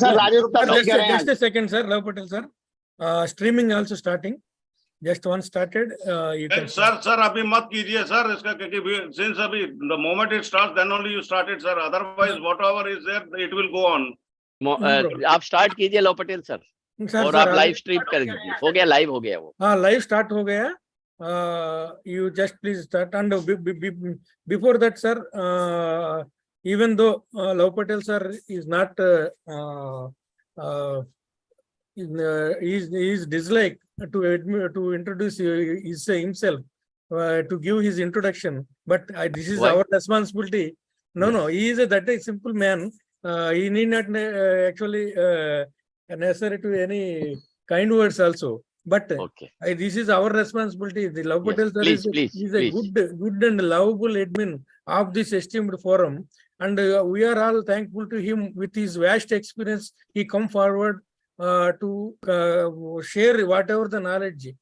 Sir Rajesh Gupta सही कह रहे हैं। Just a second, sir. Love Patel, sir. Streaming also starting. Just one started. You can. Sir, अभी मत कीजिए sir इसका, क्योंकि since अभी the moment it starts, then only you start it, sir. Otherwise, whatever is there, it will go on. आप start कीजिए love Patel sir, और आप लाइव स्ट्रीम कर दीजिए। हो गया, लाइव हो गया वो। हाँ, लाइव स्टार्ट हो गया। You just please start. And before that, sir, even though Love Patel sir is not is dislike to introduce himself, to give his introduction, but this is our responsibility. No, he is that a simple man. He need not actually necessary to any kind words also. But this is our responsibility. The Love Patel sir is a good and lovable admin of this esteemed forum, and we are all thankful to him. With his vast experience, he come forward to share whatever the knowledge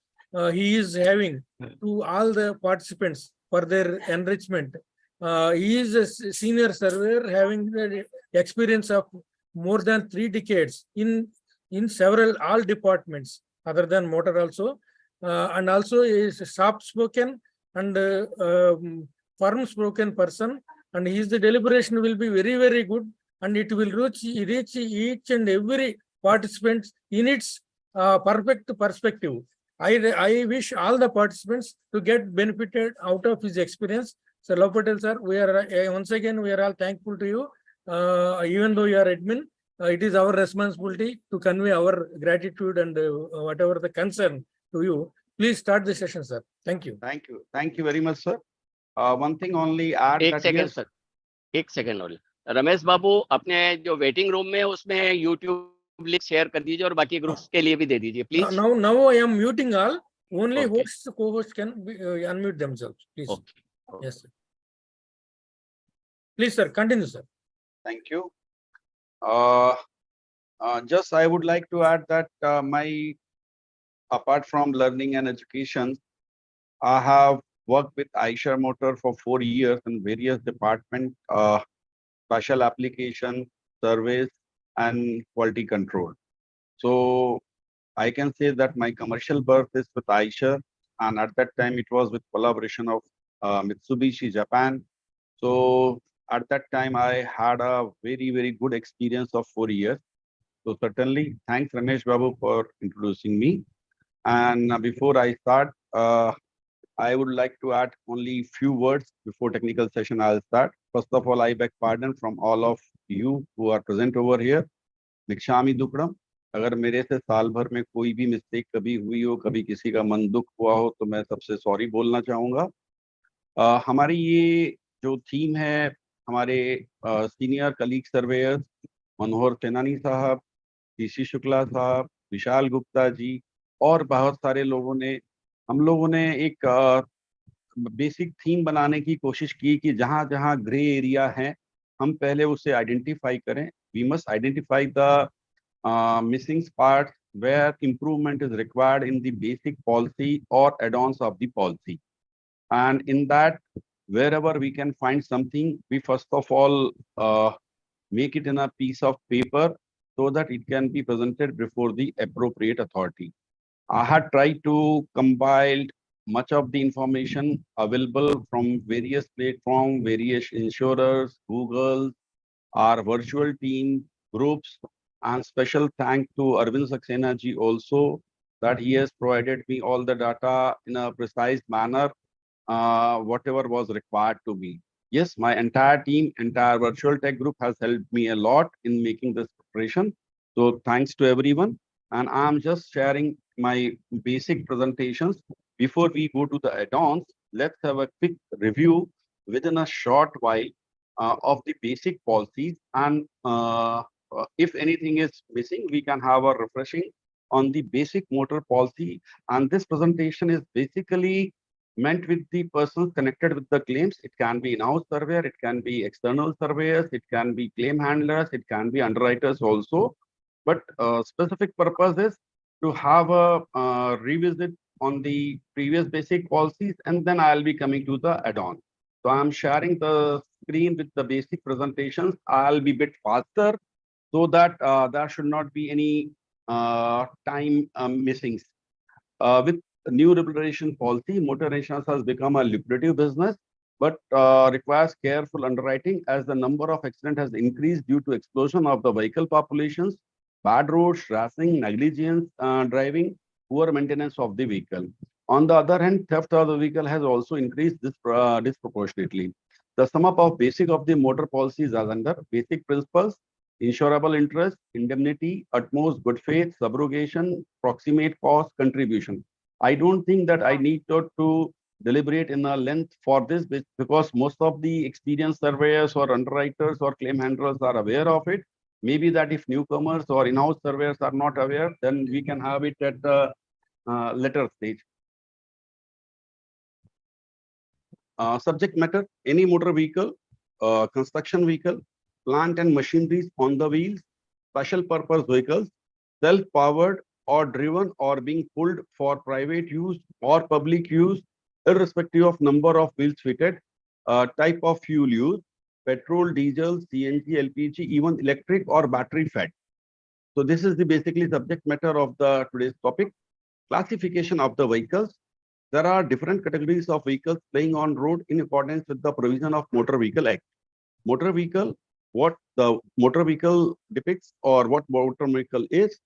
he is having to all the participants for their enrichment. He is a senior surveyor having the experience of more than 3 decades in several all departments other than motor also, and also is a soft spoken and firm spoken person, and his deliberation will be very, very good, and it will reach each and every participant in its perfect perspective. I wish all the participants to get benefited out of his experience. So Love Patel sir, we are once again we are all thankful to you. Even though you are admin, it is our responsibility to convey our gratitude and whatever the concern to you. Please start the session, sir. Thank you. Thank you very much, sir. One thing only add. एक second और रमेश बाबू, अपने जो waiting room में है उसमें YouTube link share कर दीजिए और बाकी ग्रुप्स के लिए भी दे दीजिए please. Now I am muting all. Only hosts, co-hosts can unmute themselves, please. Yes, sir. Please, sir, continue, sir. Thank you. Just I would like to add that apart from learning and education, I have worked with Eicher Motor for 4 years in various departments, special application, service, and quality control. So I can say that my commercial birth is with Eicher, and at that time it was with collaboration of Mitsubishi Japan. So at that time I had a very, very good experience of 4 years. So certainly thanks Ramesh Babu for introducing me. And before I start, I would like to add only few words before technical session I'll start. First of all, I beg pardon from all of you who are present over here. Nikshami Dukram. अगर मेरे से साल भर में कोई भी mistake कभी हुई हो, कभी किसी का मन दुख हुआ हो, तो मैं सबसे सॉरी बोलना चाहूँगा। हमारी ये जो थीम है, हमारे सीनियर कलीग सर्वेयर्स मनोहर सेनानी साहब, टीसी शुक्ला साहब, विशाल गुप्ता जी और बहुत सारे लोगों ने, हम लोगों ने एक बेसिक थीम बनाने की कोशिश की कि जहाँ जहाँ ग्रे एरिया है हम पहले उसे आइडेंटिफाई करें. We must identify the missing parts where improvement is required in the basic policy or add-ons of the policy. And in that, wherever we can find something, we first of all make it in a piece of paper so that it can be presented before the appropriate authority. I had tried to compile much of the information available from various platforms, various insurers, Google, our virtual team, groups, and special thank to Arvind Saxena ji also that he has provided me all the data in a precise manner, whatever was required to me. Yes, my entire team, entire virtual tech group has helped me a lot in making this preparation. So thanks to everyone. And I'm just sharing my basic presentations. Before we go to the add-ons, let's have a quick review within a short while of the basic policies. And if anything is missing, we can have a refreshing on the basic motor policy. And this presentation is basically meant with the persons connected with the claims. It can be in-house surveyor, it can be external surveyors, it can be claim handlers, it can be underwriters also. But specific purpose is to have a revisit on the previous basic policies, and then I'll be coming to the add-on. So I'm sharing the screen with the basic presentations. I'll be a bit faster so that there should not be any time missings. With new liberalization policy, motor insurance has become a lucrative business, but requires careful underwriting as the number of accidents has increased due to explosion of the vehicle populations, bad roads, racing, negligence driving, poor maintenance of the vehicle. On the other hand, theft of the vehicle has also increased disproportionately. The sum up of basic of the motor policies as under basic principles: insurable interest, indemnity, utmost good faith, subrogation, proximate cost, contribution. I don't think that I need to deliberate in a length for this because most of the experienced surveyors or underwriters or claim handlers are aware of it. Maybe that if newcomers or in-house surveyors are not aware, then we can have it at the later stage. Subject matter: any motor vehicle, construction vehicle, plant and machineries on the wheels, special purpose vehicles, self-powered or driven or being pulled for private use or public use, irrespective of number of wheels fitted, type of fuel used, petrol, diesel, CNG, LPG, even electric or battery fed. So this is the basically subject matter of the today's topic. Classification of the vehicles. There are different categories of vehicles playing on road in accordance with the provision of Motor Vehicle Act. Motor vehicle, what the motor vehicle depicts or what motor vehicle is: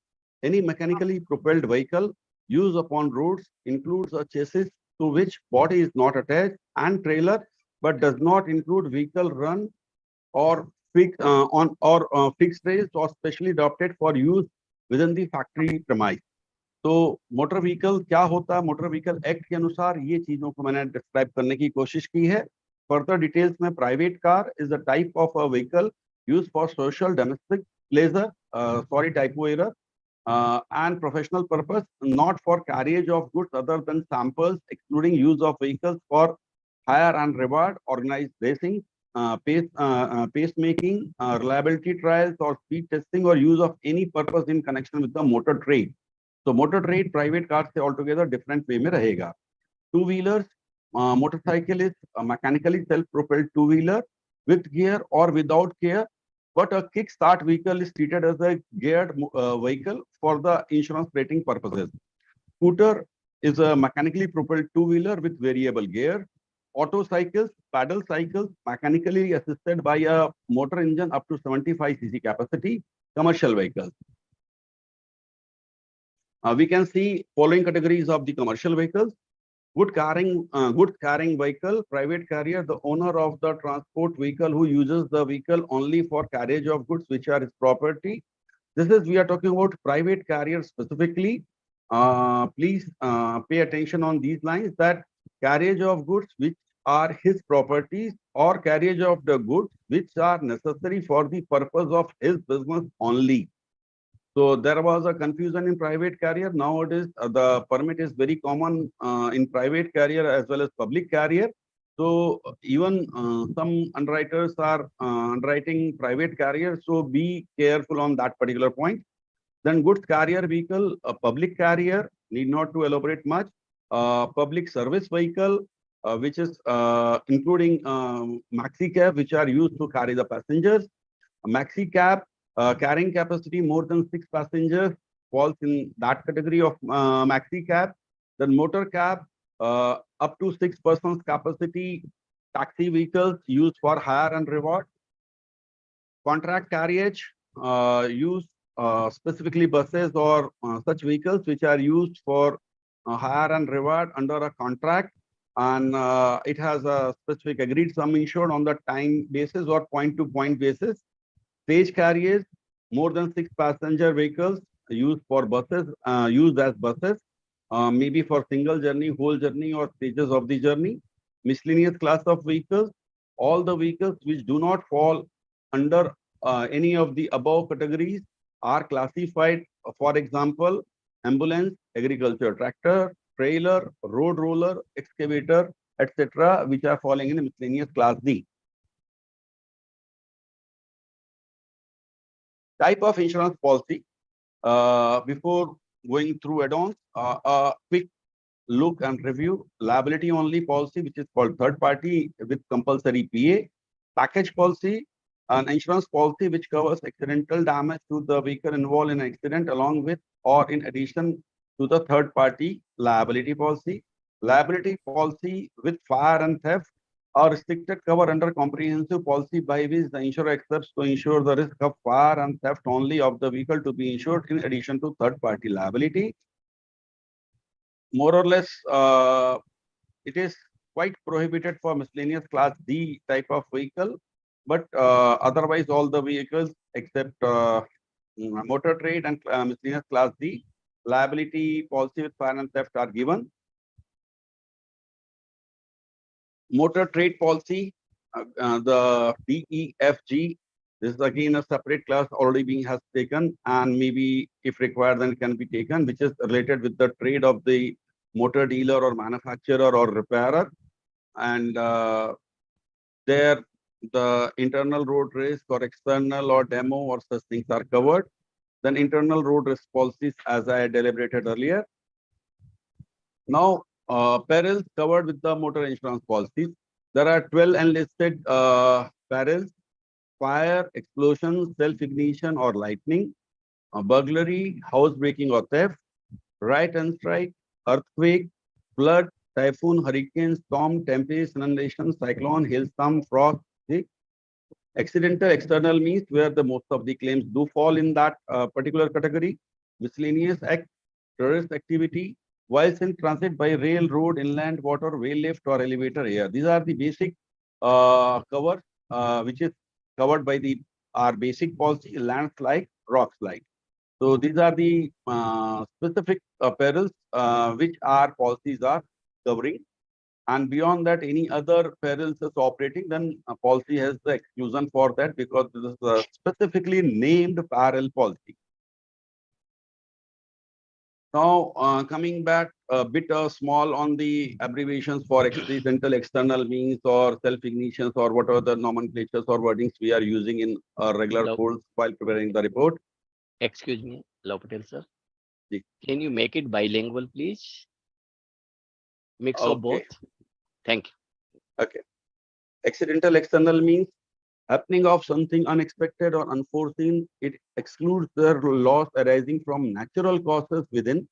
any mechanically propelled vehicle used upon roads, includes a chassis to which body is not attached and trailer, but does not include vehicle run or fixed raised or specially adopted for use within the factory premise. तो motor vehicle क्या होता है, motor vehicle act के अनुसार ये चीजों को मैंने डिस्क्राइब करने की कोशिश की है. फर्दर डिटेल्स में private car is a type of a vehicle used for social domestic pleasure, sorry typo error, and professional purpose, not for carriage of goods other than samples, excluding use of vehicles for hire and reward, organized racing, pacemaking, reliability trials or speed testing, or use of any purpose in connection with the motor trade. तो motor trade private car से all together different way में रहेगा. Two wheelers, motorcycle is mechanically self propelled two wheeler with gear or without gear, but a kick-start vehicle is treated as a geared vehicle for the insurance rating purposes. Scooter is a mechanically propelled two-wheeler with variable gear. Autocycles, paddle cycles, mechanically assisted by a motor engine up to 75 cc capacity. Commercial vehicles. We can see following categories of the commercial vehicles. Goods carrying vehicle, private carrier, the owner of the transport vehicle who uses the vehicle only for carriage of goods which are his property. This is, we are talking about private carrier specifically. Please pay attention on these lines, that carriage of goods which are his properties or carriage of the goods which are necessary for the purpose of his business only. So there was a confusion in private carrier. Nowadays, the permit is very common in private carrier as well as public carrier. So even some underwriters are underwriting private carrier. So be careful on that particular point. Then goods carrier vehicle, a public carrier, need not to elaborate much. Public service vehicle, which is including maxi cab, which are used to carry the passengers. A maxi cab, carrying capacity more than 6 passengers, falls in that category of maxi cab. Then motor cab, up to 6 persons capacity, taxi vehicles used for hire and reward. Contract carriage, used specifically buses or such vehicles which are used for hire and reward under a contract, and it has a specific agreed sum insured on the time basis or point-to-point basis. Stage carriers, more than 6 passenger vehicles used for buses, used as buses, maybe for single journey, whole journey, or stages of the journey. Miscellaneous class of vehicles, all the vehicles which do not fall under any of the above categories are classified. For example, ambulance, agriculture tractor, trailer, road roller, excavator, etc., which are falling in miscellaneous class D. Type of insurance policy. Before going through add-ons, a quick look and review. Liability only policy, which is called third party with compulsory PA. Package policy, An insurance policy which covers accidental damage to the vehicle involved in an accident along with or in addition to the third party liability policy. Liability policy with fire and theft or restricted cover under comprehensive policy by which the insurer accepts to insure the risk of fire and theft only of the vehicle to be insured in addition to third party liability. More or less, it is quite prohibited for miscellaneous class D type of vehicle, but otherwise all the vehicles except motor trade and miscellaneous class D liability policy with fire and theft are given. Motor trade policy, the DEFG, this is again a separate class already being has taken, and maybe if required then it can be taken, which is related with the trade of the motor dealer or manufacturer or repairer. And there the internal road risk or external or demo or such things are covered. Then internal road risk policies, as I deliberated earlier. Now, perils covered with the motor insurance policies. There are 12 enlisted perils: fire, explosion, self-ignition or lightning, burglary, house breaking or theft, right and strike, earthquake, flood, typhoon, hurricane, storm, tempest, inundation, cyclone, hailstorm, frost. Accidental external means where the most of the claims do fall in that particular category. Miscellaneous act, terrorist activity, whilst in transit by rail, road, inland, water, whale lift or elevator air. These are the basic cover which is covered by the our basic policy: landslide, rock slide. So these are the specific perils which our policies are covering. And beyond that, any other perils is operating, then a policy has the exclusion for that because this is a specifically named peril policy. Now, coming back a bit small on the abbreviations for accidental external means or self-ignitions or whatever the nomenclatures or wordings we are using in regular course while preparing the report. Excuse me, Patel sir. Ji. Can you make it bilingual, please? Mix of both. Thank you. Okay. Accidental external means happening of something unexpected or unforeseen. It excludes the loss arising from natural causes within.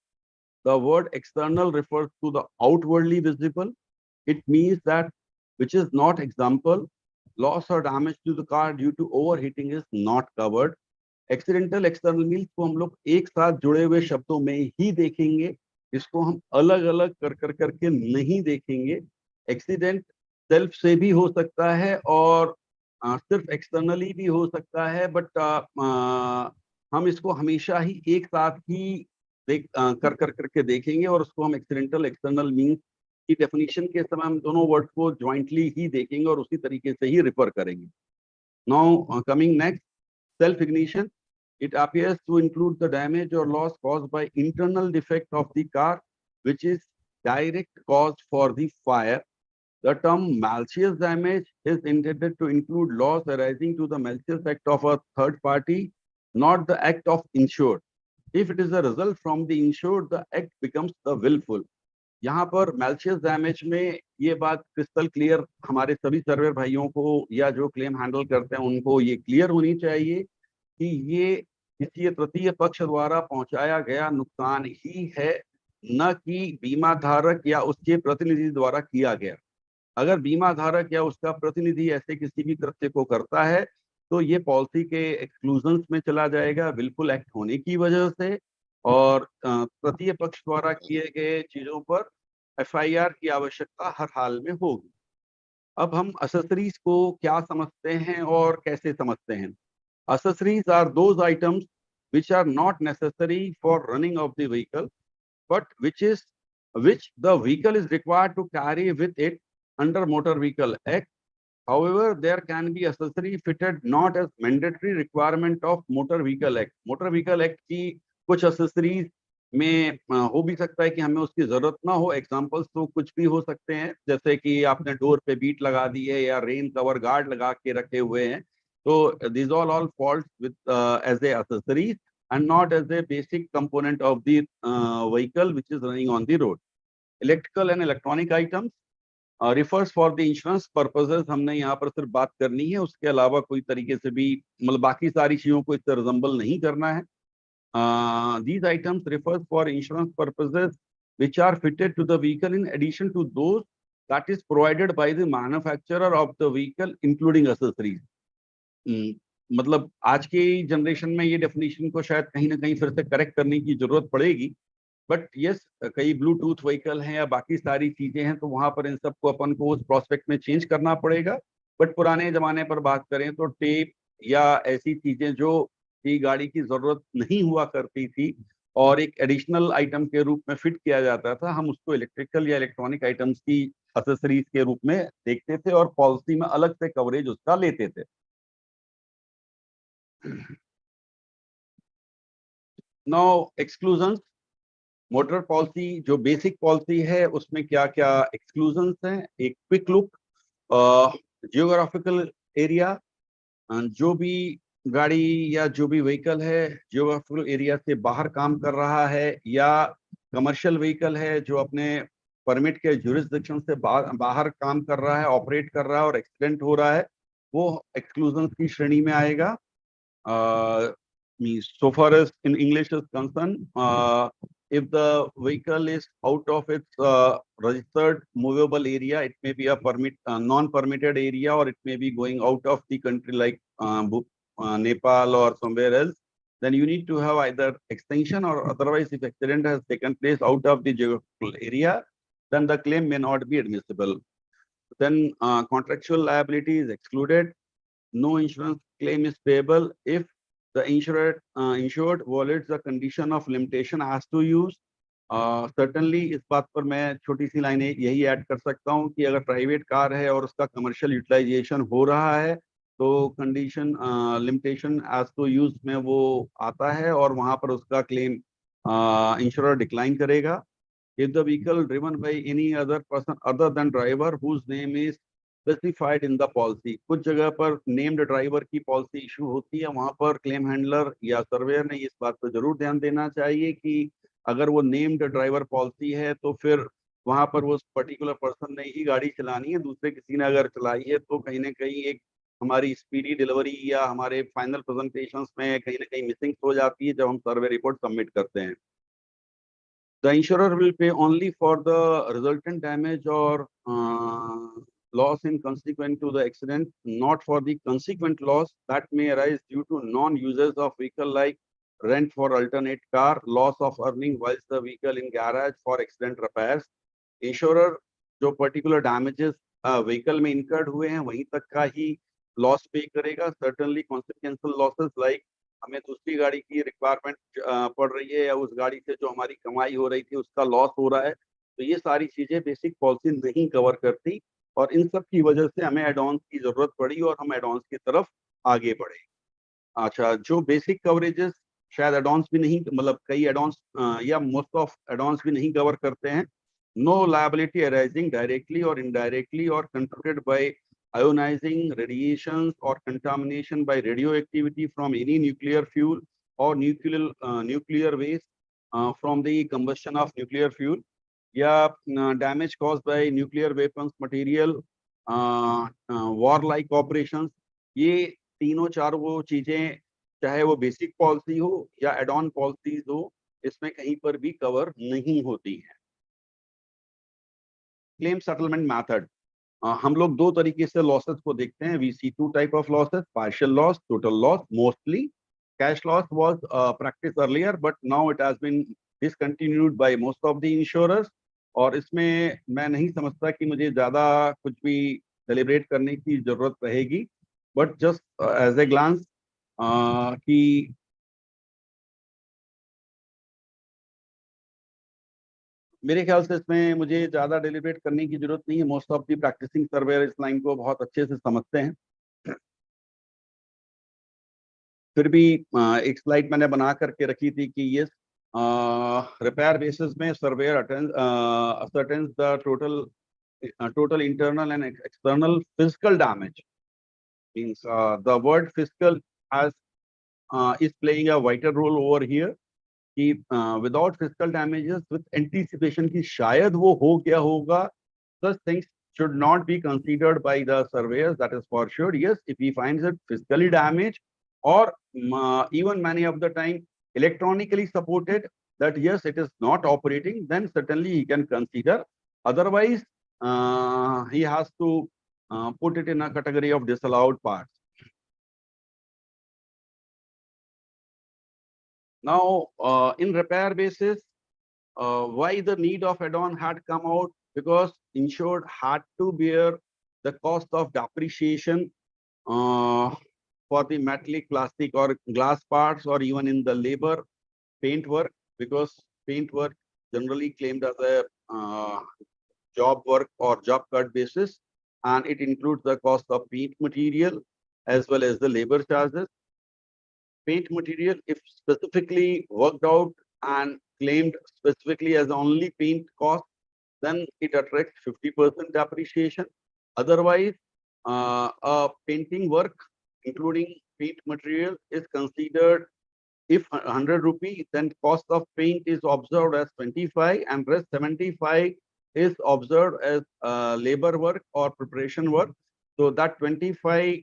The word external refers to the outwardly visible. It means that which is not example. Loss or damage to the car due to overheating is not covered. Accidental external means को हम लोग एक साथ जुड़े हुए शब्दों में ही देखेंगे, इसको हम अलग अलग कर करके नहीं देखेंगे। एक्सीडेंट सेल्फ से भी हो सकता है और सिर्फ एक्सटर्नली भी हो सकता है, बट हम इसको हमेशा ही एक साथ ही करके देखेंगे और उसको हम एक्सीडेंटल एक्सटर्नल मीन्स की डेफिनेशन के समय हम दोनों वर्ड को ज्वाइंटली ही देखेंगे और उसी तरीके से ही रिफर करेंगे। Now coming next, self ignition. It appears to include the damage or loss caused by internal defect of the car, which is direct cause for the fire. The term malicious damage is intended to include loss arising to the malicious act of a third party, not the act of insured. If it is a result from the insured, the act becomes the willful. यहाँ पर malicious damage में ये बात crystal clear हमारे सभी server भाइयों को या जो क्लेम हैंडल करते हैं उनको ये क्लियर होनी चाहिए कि ये किसी तृतीय पक्ष द्वारा पहुंचाया गया नुकसान ही है, न कि बीमा धारक या उसके प्रतिनिधि द्वारा किया गया। अगर बीमा धारक या उसका प्रतिनिधि ऐसे किसी भी कृत्य को करता है तो ये पॉलिसी के एक्सक्लूजन्स में चला जाएगा विलफुल एक्ट होने की वजह से, और तृतीय पक्ष द्वारा किए गए चीजों पर FIR की आवश्यकता हर हाल में होगी। अब हम एक्सेसरीज को क्या समझते हैं और कैसे समझते हैं। Accessories are those items which are not necessary for running of the vehicle, but which the vehicle is required to carry with it under Motor Vehicle Act. However, there can be accessory fitted not as mandatory requirement of Motor Vehicle Act. Motor Vehicle Act की कुछ accessories में हो भी सकता है कि हमें उसकी जरूरत ना हो। एग्जांपल्स तो कुछ भी हो सकते हैं, जैसे कि आपने डोर पे बीट लगा दी है या रेन कवर गार्ड लगा के रखे हुए हैं। So these all falls with as a accessories and not as a basic component of the vehicle which is running on the road. Electrical and electronic items. Refers for the insurance purposes हमने यहाँ पर सिर्फ बात करनी है, उसके अलावा कोई तरीके से भी मतलब बाकी सारी चीजों को इससे रिजम्बल नहीं करना है. These items refers for insurance purposes which are fitted to the vehicle in addition to those that is provided by the manufacturer of the vehicle including accessories. मतलब आज की जनरेशन में ये डेफिनेशन को शायद कहीं ना कहीं फिर से करेक्ट करने की जरूरत पड़ेगी, बट यस कई ब्लूटूथ व्हीकल हैं या बाकी सारी चीजें हैं तो वहां पर इन सबको अपन को उस प्रोस्पेक्ट में चेंज करना पड़ेगा. बट पुराने जमाने पर बात करें तो टेप या ऐसी चीजें जो की गाड़ी की जरूरत नहीं हुआ करती थी और एक एडिशनल आइटम के रूप में फिट किया जाता था, हम उसको इलेक्ट्रिकल या इलेक्ट्रॉनिक आइटम्स की एक्सेसरीज के रूप में देखते थे और पॉलिसी में अलग से कवरेज उसका लेते थे. Now exclusions. मोटर पॉलिसी जो बेसिक पॉलिसी है उसमें क्या क्या एक्सक्लूजन्स हैं. एक क्विक लुक. जियोग्राफिकल एरिया, जो भी गाड़ी या जो भी व्हीकल है जियोग्राफिकल एरिया से बाहर काम कर रहा है या कमर्शियल व्हीकल है जो अपने परमिट के ज्यूरिसडिक्शन से बाहर काम कर रहा है, ऑपरेट कर रहा है और एक्सीडेंट हो रहा है, वो एक्सक्लूजन्स की श्रेणी में आएगा. So far as in English is concerned, if the vehicle is out of its registered movable area, it may be a non-permitted area, or it may be going out of the country like Nepal or somewhere else, then you need to have either extension or otherwise if accident has taken place out of the geographical area, then the claim may not be admissible. Then contractual liability is excluded. No insurance claim is payable if the insured violates the condition of limitation as to use. Certainly इस बात पर मैं छोटी सी लाइनें यही add कर सकता हूँ कि अगर प्राइवेट कार है और उसका कमर्शियल यूटिलाइजेशन हो रहा है तो condition limitation as to use में वो आता है और वहां पर उसका क्लेम इंश्योरर डिक्लाइन करेगा. If the vehicle driven by any other person other than driver whose name is specified in the policy, कुछ जगह पर नेम्ड ड्राइवर की पॉलिसी इशू होती है, वहां पर क्लेम हैंडलर या सर्वेयर ने इस बात पर जरूर ध्यान देना चाहिए कि अगर वो नेम्ड ड्राइवर पॉलिसी है तो फिर वहां पर वो पर्टिकुलर पर्सन ने ही गाड़ी चलानी है, दूसरे किसी ने अगर चलाई है तो कहीं ना कहीं एक हमारी स्पीडी डिलीवरी या हमारे फाइनल प्रेजेंटेशंस में कहीं ना कहीं मिसिंग हो जाती है जब हम सर्वे रिपोर्ट सबमिट करते हैं. The insurer will pay only for the resultant damage or loss in consequent to the accident, not for the consequent loss that may arise due to non-users of vehicle like rent for alternate car, loss of earning whilst the vehicle in garage for accident repairs. Insurer जो particular damages vehicle में incurred हुए हैं वहीं तक का ही loss pay करेगा. Certainly consequential losses like हमें दूसरी गाड़ी की रिक्वायरमेंट पड़ रही है या उस गाड़ी से जो हमारी कमाई हो रही थी उसका लॉस हो रहा है, तो ये सारी चीजें बेसिक पॉलिसी नहीं कवर करती और इन सब की वजह से हमें एडॉन्स की जरूरत पड़ी और हम एडॉन्स की तरफ आगे बढ़े. अच्छा, जो बेसिक कवरेजेस शायद एडॉन्स भी नहीं मतलब कई एडॉन्स या मोस्ट ऑफ एडॉन्स भी नहीं कवर करते हैं. नो लायबिलिटी अराइजिंग डायरेक्टली और इनडायरेक्टली और contributed bye ionizing radiations or contamination by radioactivity from any nuclear fuel or nuclear waste from the combustion of nuclear fuel, या damage caused by nuclear weapons material, warlike operations. ये तीनों चार वो चीजें चाहे वो बेसिक पॉलिसी हो या एड ऑन पॉलिसीज हो इसमें कहीं पर भी कवर नहीं होती है. Claim settlement method. हम लोग दो तरीके से लॉसेस को देखते हैं. We see two type of losses, partial loss, total loss. Mostly cash loss was practice earlier but now it has been discontinued by most of the insurers. और इसमें मैं नहीं समझता कि मुझे ज्यादा कुछ भी सेलिब्रेट करने की जरूरत रहेगी, but just as a glance कि मेरे ख्याल से इसमें मुझे ज्यादा डेलिब्रेट करने की जरूरत नहीं है. Most of the practising surveyor इस लाइन को बहुत अच्छे से समझते हैं. फिर भी एक स्लाइड मैंने बना करके रखी थी कि ये रिपेयर बेसिस में surveyor ascertains the total internal and external physical damage. Means the word physical has is playing a vital role over here कि without physical damages with anticipation की शायद वो हो क्या होगा, such things should not be considered by the surveyors, that is for sure. Yes, if he finds it physically damaged or even many of the time electronically supported, that yes, it is not operating, then certainly he can consider. Otherwise, he has to put it in a category of disallowed parts. Now, in repair basis, why the need of add-on had come out? Because insured had to bear the cost of depreciation for the metallic, plastic or glass parts, or even in the labor paint work, because paint work generally claimed as a job work or job cut basis, and it includes the cost of paint material as well as the labor charges. Paint material, if specifically worked out and claimed specifically as only paint cost, then it attracts 50% depreciation. Otherwise, a painting work, including paint material, is considered, if 100 rupee, then cost of paint is observed as 25, and rest 75 is observed as labor work or preparation work. So that 25,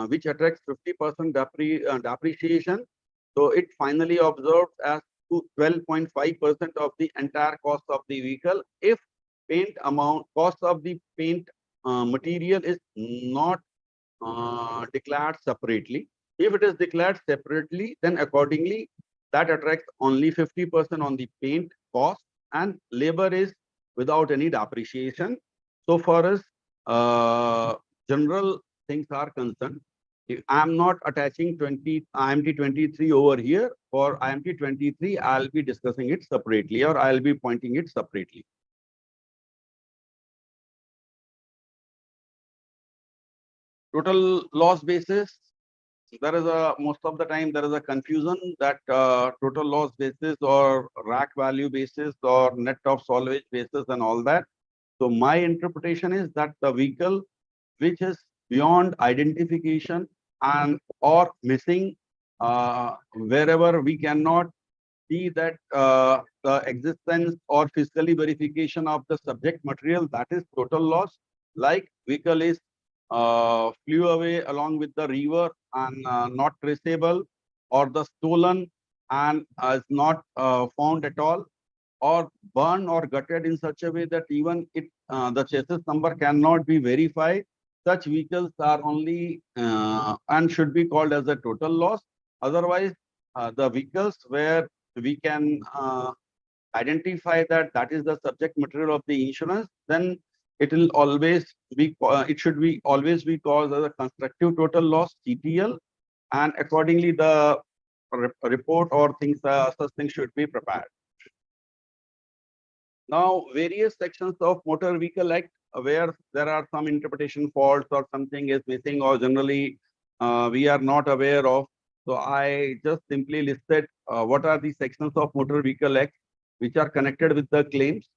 which attracts 50% depreciation, so it finally observed as to 12.5% of the entire cost of the vehicle if paint amount, cost of the paint material is not declared separately. If it is declared separately, then accordingly that attracts only 50% on the paint cost, and labor is without any depreciation. So far as general things are concerned, I am not attaching IMT 23 over here. For IMT 23, I'll be discussing it separately, or I'll be pointing it separately. Total loss basis, there is a, most of the time there is a confusion that total loss basis or rack value basis or net of salvage basis and all that. So my interpretation is that the vehicle which is beyond identification and or missing, wherever we cannot see that the existence or physically verification of the subject material, that is total loss. Like vehicle is flew away along with the river and not traceable, or the stolen and is not found at all, or burned or gutted in such a way that even it the chassis number cannot be verified. Such vehicles are only and should be called as a total loss. Otherwise, the vehicles where we can identify that that is the subject material of the insurance, then it will always be it should be always be called as a constructive total loss, CTL, and accordingly the report or things such things should be prepared. Now, various sections of Motor Vehicle Act where there are some interpretation faults or something is missing or generally we are not aware of. So I just simply listed what are the sections of Motor Vehicle Act which are connected with the claims.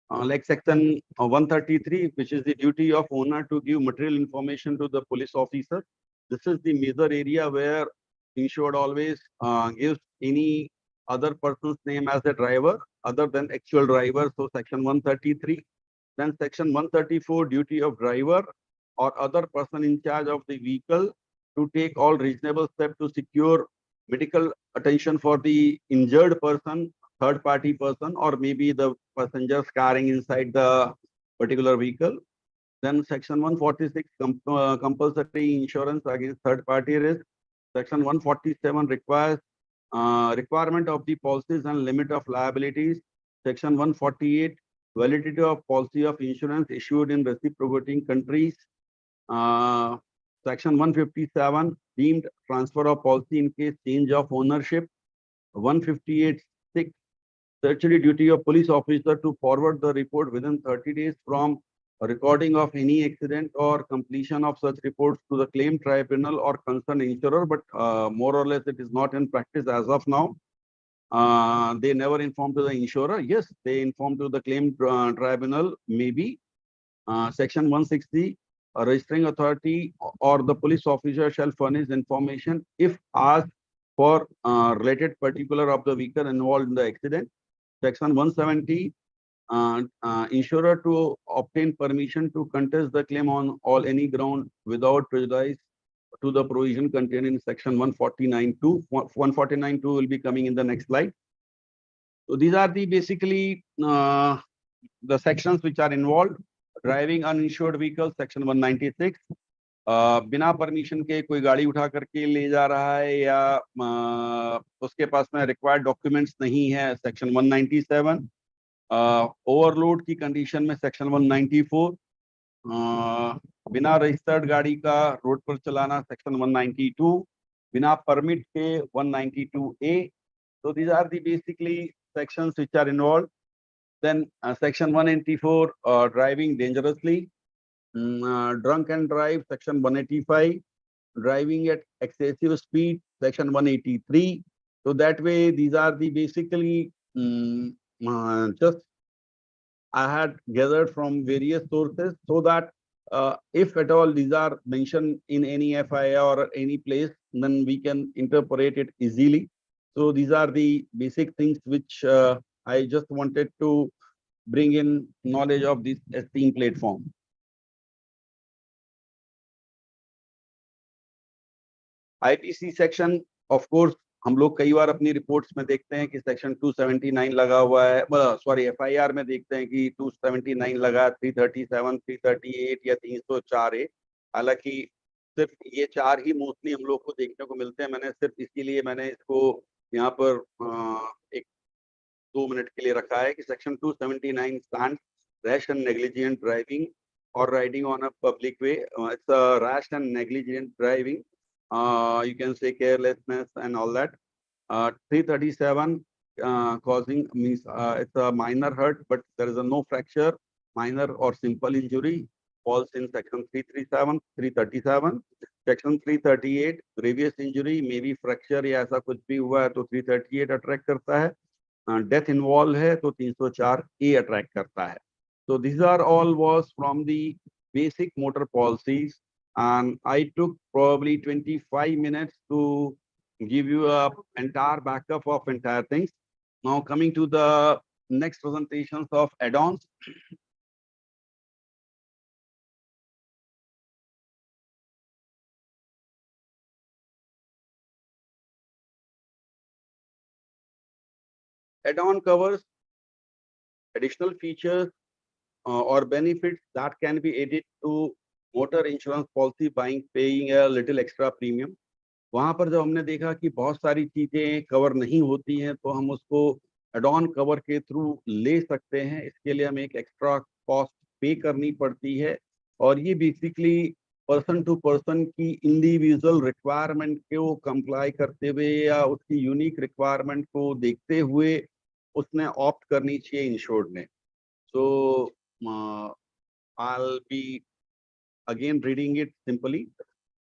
Like section 133, which is the duty of owner to give material information to the police officer. This is the major area where insured always gives any other person's name as a driver other than actual driver. So section 133. Then section 134, duty of driver or other person in charge of the vehicle to take all reasonable steps to secure medical attention for the injured person, third party person, or maybe the passengers carrying inside the particular vehicle. Then section 146, compulsory insurance against third party risk. Section 147 requires requirement of the policies and limit of liabilities. Section 148, validity of policy of insurance issued in reciprocating countries. Section 157, deemed transfer of policy in case change of ownership. 158(6), statutory duty of police officer to forward the report within 30 days from a recording of any accident or completion of such reports to the claim tribunal or concerned insurer, but more or less it is not in practice as of now. They never inform to the insurer. Yes, they inform to the claim tribunal, maybe. Section 160, a registering authority or the police officer shall furnish information if asked for related particular of the vehicle involved in the accident. Section 170, insurer to obtain permission to contest the claim on all any ground without prejudice to the provision contained in section 149(2). 149(2) will be coming in the next slide. So these are the basically the sections which are involved. Driving uninsured vehicles, section 196. बिना permission के कोई गाड़ी उठा करके ले जा रहा है या उसके पास में रिक्वायर्ड डॉक्यूमेंट्स नहीं है, सेक्शन 197. ओवरलोड की कंडीशन में सेक्शन 194. बिना रजिस्टर्ड गाड़ी का रोड पर चलाना, सेक्शन 192. बिना परमिट के 192A. So these are the basically sections which are involved. Then section 184, driving dangerously. Drunk and drive, section 185. Driving at excessive speed, section 183. So that way, these are the basically just I had gathered from various sources, so that if at all these are mentioned in any FIR or any place, then we can interpret it easily. So these are the basic things which I just wanted to bring in knowledge of this esteemed platform. IPC section, of course, हम लोग कई बार अपनी reports में देखते हैं कि section 279 लगा हुआ है, सॉरी FIR में देखते हैं कि 279 लगा, 337, 338 या 304A. हालांकि सिर्फ ये चार ही मोस्टली हम लोग को देखने को मिलते हैं. मैंने सिर्फ इसीलिए मैंने इसको यहाँ पर एक 2 मिनट के लिए रखा है कि section 279 stand rash and negligent driving और riding on a public way. It's rash and negligent driving. You can say carelessness and all that. 337 causing means it's a minor hurt, but there is a no fracture, minor or simple injury falls in section 337, 337. Section 338 grievous injury, maybe fracture या ऐसा कुछ भी हुआ है तो 338 attract करता है. Death involve है तो 304A अट्रैक्ट करता है. So these are all was from the basic motor policies. And I took probably 25 minutes to give you a entire backup of entire things. Now coming to the next presentations of add-ons. Add-on covers additional features or benefits that can be added to motor insurance policy buying paying a little extra premium. वहां पर जब हमने देखा कि बहुत सारी चीजें cover नहीं होती हैं तो हम उसको एड ऑन कवर के थ्रू ले सकते हैं. इसके लिए हमें एक एक्स्ट्रा कॉस्ट पे करनी पड़ती है और ये बेसिकली पर्सन टू पर्सन की इंडिविजुअल रिक्वायरमेंट को कंप्लाई करते हुए या उसकी यूनिक रिक्वायरमेंट को देखते हुए उसने ऑप्ट करनी चाहिए इंश्योर्ड ने. सो I'll be again reading it simply.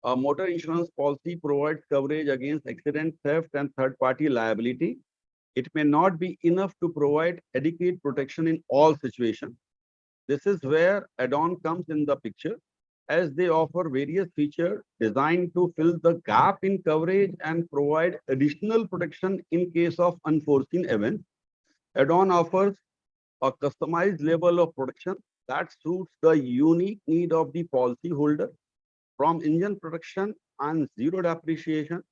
A motor insurance policy provides coverage against accident, theft, and third-party liability. It may not be enough to provide adequate protection in all situations. This is where add-on comes in the picture, as they offer various features designed to fill the gap in coverage and provide additional protection in case of unforeseen events. Add-on offers a customized level of protection that suits the unique need of the policy holder, from engine protection and zero depreciation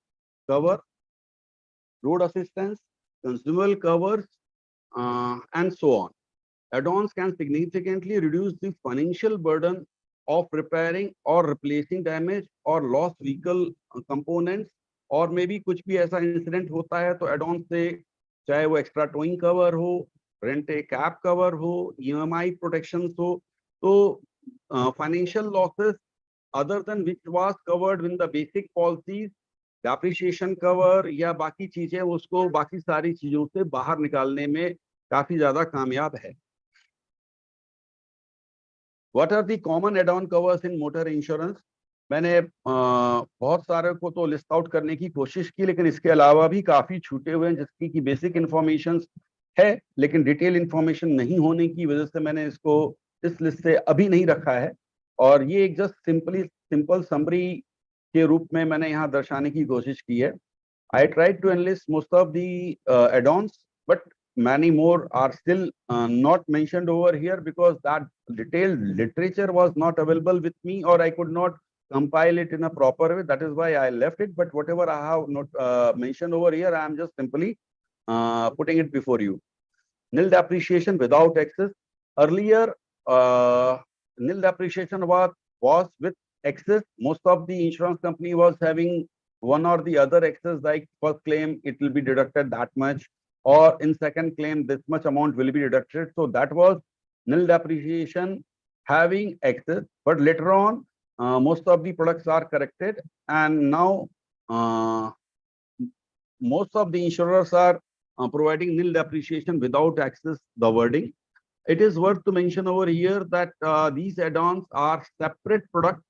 cover, road assistance, consumable covers, and so on. Add-ons can significantly reduce the financial burden of repairing or replacing damaged or lost vehicle components, और maybe कुछ भी ऐसा incident होता है तो add-on से चाहे वो एक्स्ट्रा टोइंग कवर हो, रेंट ए कैब कवर हो, EMI प्रोटेक्शन हो, तो financial losses other than which was covered in the basic policies, depreciation cover या बाकी चीजें, उसको बाकी सारी चीजों से बाहर निकालने में काफी ज्यादा कामयाब है. What are the common add-on covers in motor insurance? मैंने बहुत सारे को तो लिस्ट आउट करने की कोशिश की, लेकिन इसके अलावा भी काफी छूटे हुए हैं जिसकी की बेसिक इंफॉर्मेशन है, लेकिन डिटेल इंफॉर्मेशन नहीं होने की वजह से मैंने इसको इस लिस्ट से अभी नहीं रखा है. और ये एक जस्ट सिंपल समरी के रूप में मैंने यहाँ दर्शाने की कोशिश की है. I tried to enlist most of the add-ons, but many more are still not mentioned over here because that detailed literature was not available with me, or I could not compile it in a proper way. That is why I left it. But whatever I have not mentioned over here, I am just simply putting it before you. Nil depreciation without excess. Earlier, nil depreciation was with excess. Most of the insurance company was having one or the other excess, like first claim, it will be deducted that much, or in second claim, this much amount will be deducted. So that was nil depreciation having excess. But later on, most of the products are corrected, and now most of the insurers are providing nil depreciation without excess, the wording. It is worth to mention over here that these add-ons are separate products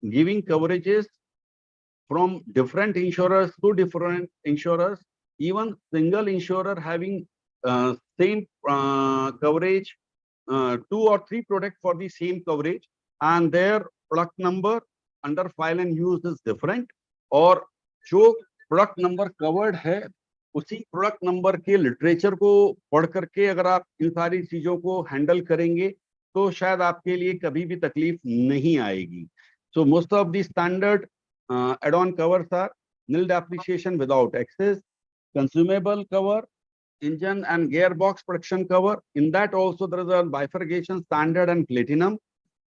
giving coverages from different insurers to different insurers. Even single insurer having same coverage, 2 or 3 products for the same coverage, and their product number under file and use is different, और जो product number covered है उसी product number के literature को पढ़ करके अगर आप इन सारी चीजों को हैंडल करेंगे तो शायद आपके लिए कभी भी तकलीफ नहीं आएगी. So most of the standard add-on covers are nil depreciation without excess, consumable cover, engine and gearbox protection cover. In that also there is a bifurcation, standard and platinum,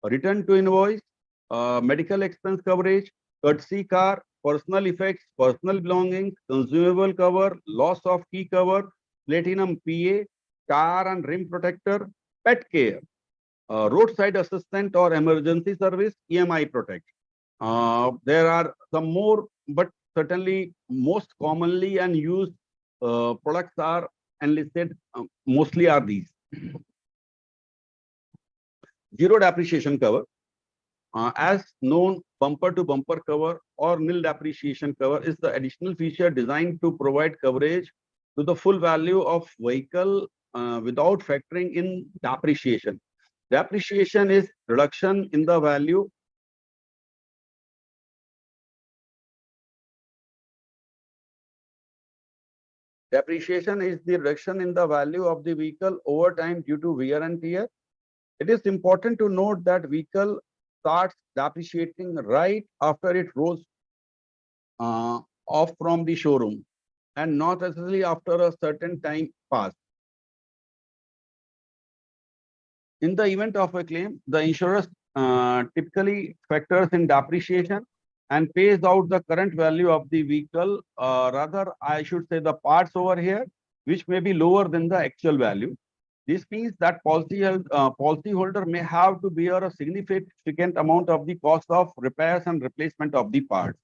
return to invoice, medical expense coverage, courtesy car, personal effects, personal belongings, consumable cover, loss of key cover, platinum PA, car and rim protector, pet care, roadside assistant or emergency service, EMI protect. There are some more, but certainly most commonly and used products are enlisted, mostly are these. Zero depreciation cover. As known, bumper to bumper cover or nil depreciation cover is the additional feature designed to provide coverage to the full value of vehicle without factoring in depreciation. Depreciation is reduction in the value . Depreciation is the reduction in the value of the vehicle over time due to wear and tear. It is important to note that vehicle starts depreciating right after it rolls off from the showroom and not necessarily after a certain time passed. In the event of a claim, the insurer typically factors in depreciation and pays out the current value of the vehicle, rather I should say the parts over here, which may be lower than the actual value. This means that policyholder may have to bear a significant amount of the cost of repairs and replacement of the parts.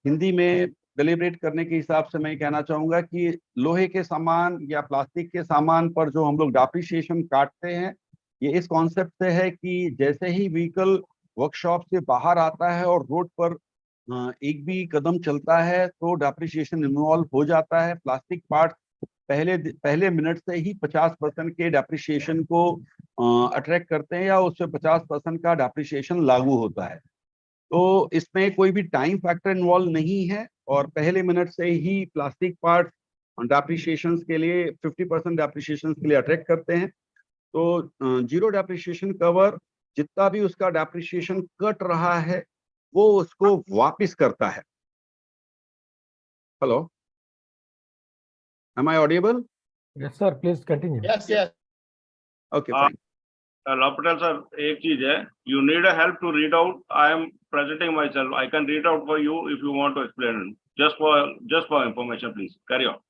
Hindi में deliberate करने के हिसाब से मैं कहना चाहूंगा कि लोहे के सामान या प्लास्टिक के सामान पर जो हम लोग डेप्रिसिएशन काटते हैं, ये इस कॉन्सेप्ट से है कि जैसे ही व्हीकल वर्कशॉप से बाहर आता है और रोड पर एक भी कदम चलता है तो डेप्रिसिएशन इन्वॉल्व हो जाता है. प्लास्टिक पार्ट पहले मिनट से ही 50% के डेप्रिसिएशन को अट्रैक्ट करते हैं या उससे 50% का डेप्रिसिएशन लागू होता है. तो इसमें कोई भी टाइम फैक्टर इन्वॉल्व नहीं है और पहले मिनट से ही प्लास्टिक पार्ट डेप्रिसिएशन के लिए 50% डेप्रिसिएशन के लिए अट्रैक्ट करते हैं. तो जीरो डेप्रिसिएशन कवर जितना भी उसका डेप्रिसिएशन कट रहा है वो उसको वापस करता है. Hello, am I audible? Yes, sir. Please continue. Yes, yes. Okay, fine. Patel sir, एक चीज है, you need a help to read out. I am presenting myself. I can read out for you if you want to explain. Just for information, please. Carry on.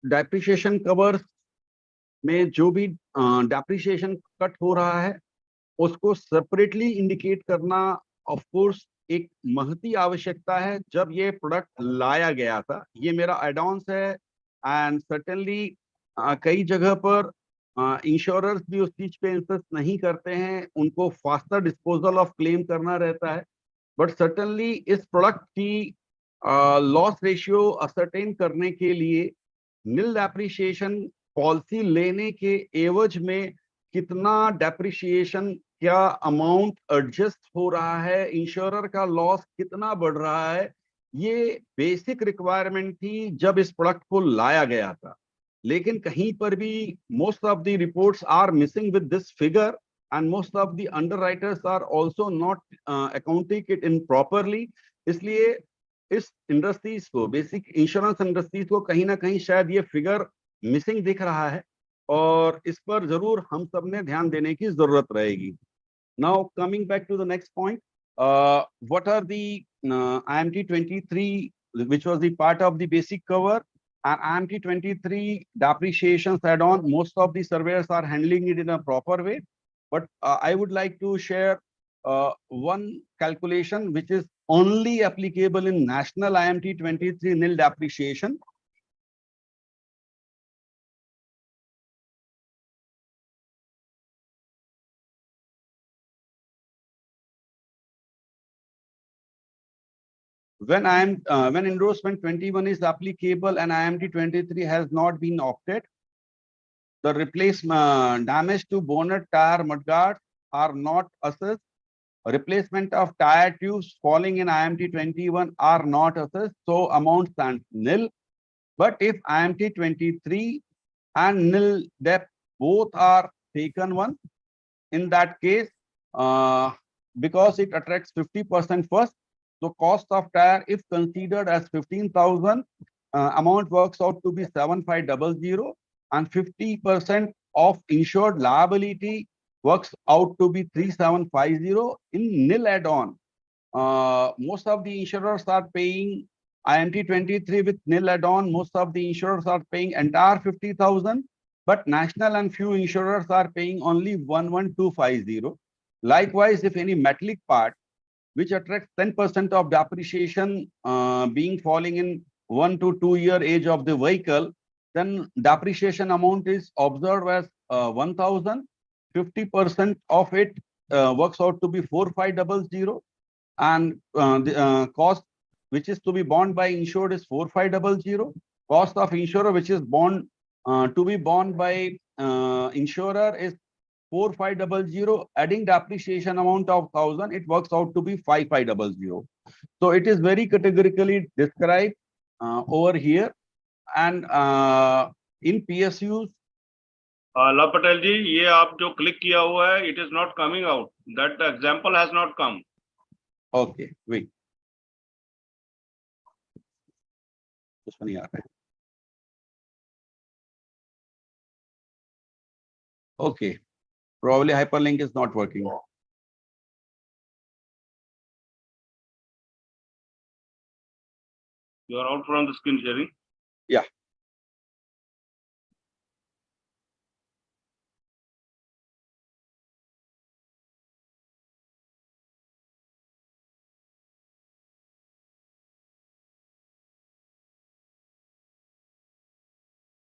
Depreciation cover में जो भी depreciation cut हो रहा है उसको separately indicate करना of course एक महती आवश्यकता है. जब ये प्रोडक्ट लाया गया था, ये मेरा एड-ऑन्स है एंड सर्टेनली कई जगह पर इंश्योरर्स भी उस चीज पे इंसिस्ट नहीं करते हैं, उनको फास्टर डिस्पोजल ऑफ क्लेम करना रहता है. बट सर्टेनली इस प्रोडक्ट की लॉस रेशियो असरटेन करने के लिए निल डेप्रिसिएशन पॉलिसी लेने के एवज में कितना डेप्रिसिएशन क्या अमाउंट एडजस्ट हो रहा है, इंश्योरर का लॉस कितना बढ़ रहा है, ये बेसिक रिक्वायरमेंट थी जब इस प्रोडक्ट को लाया गया था। लेकिन कहीं पर भी most of the reports are missing with this figure and most of the underwriters are also not accounting it in properly. इसलिए इस इंडस्ट्रीज को, बेसिक इंश्योरेंस इंडस्ट्रीज को कहीं ना कहीं शायद ये फिगर मिसिंग दिख रहा है और इस पर जरूर हम सब ने ध्यान देने की जरूरत रहेगी। Now coming back to the next point, what are the IMT 23, which was the part of the basic cover, and IMT 23 depreciations add-on. Most of the surveyors are handling it in a proper way, but I would like to share one calculation which is only applicable in national IMT 23 nil depreciation. When when endorsement 21 is applicable and IMT 23 has not been opted, the replacement damage to bonnet, tire, mudguards are not assessed. Replacement of tire tubes falling in IMT 21 are not assessed, so amount stands nil. But if IMT 23 and nil depth both are taken one, in that case, because it attracts 50% first, so cost of tire, if considered as 15,000, amount works out to be 7,500, and 50% of insured liability works out to be 3,750 in nil add-on. Most of the insurers are paying IMT 23 with nil add-on. Most of the insurers are paying entire 50,000, but national and few insurers are paying only 11,250. Likewise, if any metallic part which attracts 10% of depreciation being falling in 1 to 2 year age of the vehicle, then depreciation amount is observed as 1,000. 50% of it works out to be 4,500, and the cost which is to be borne by insured is 4,500. Cost of insurer which is borne to be borne by insurer is 4,500, adding depreciation amount of 1,000, it works out to be 5,500. So it is very categorically described over here, and in PSUs. Lav Patel ji, ये आप जो click किया हुआ है, it is not coming out. That example has not come. Okay, wait. कुछ नहीं आ रहा है. Okay. Probably hyperlink is not working. You are out from the screen sharing. Yeah.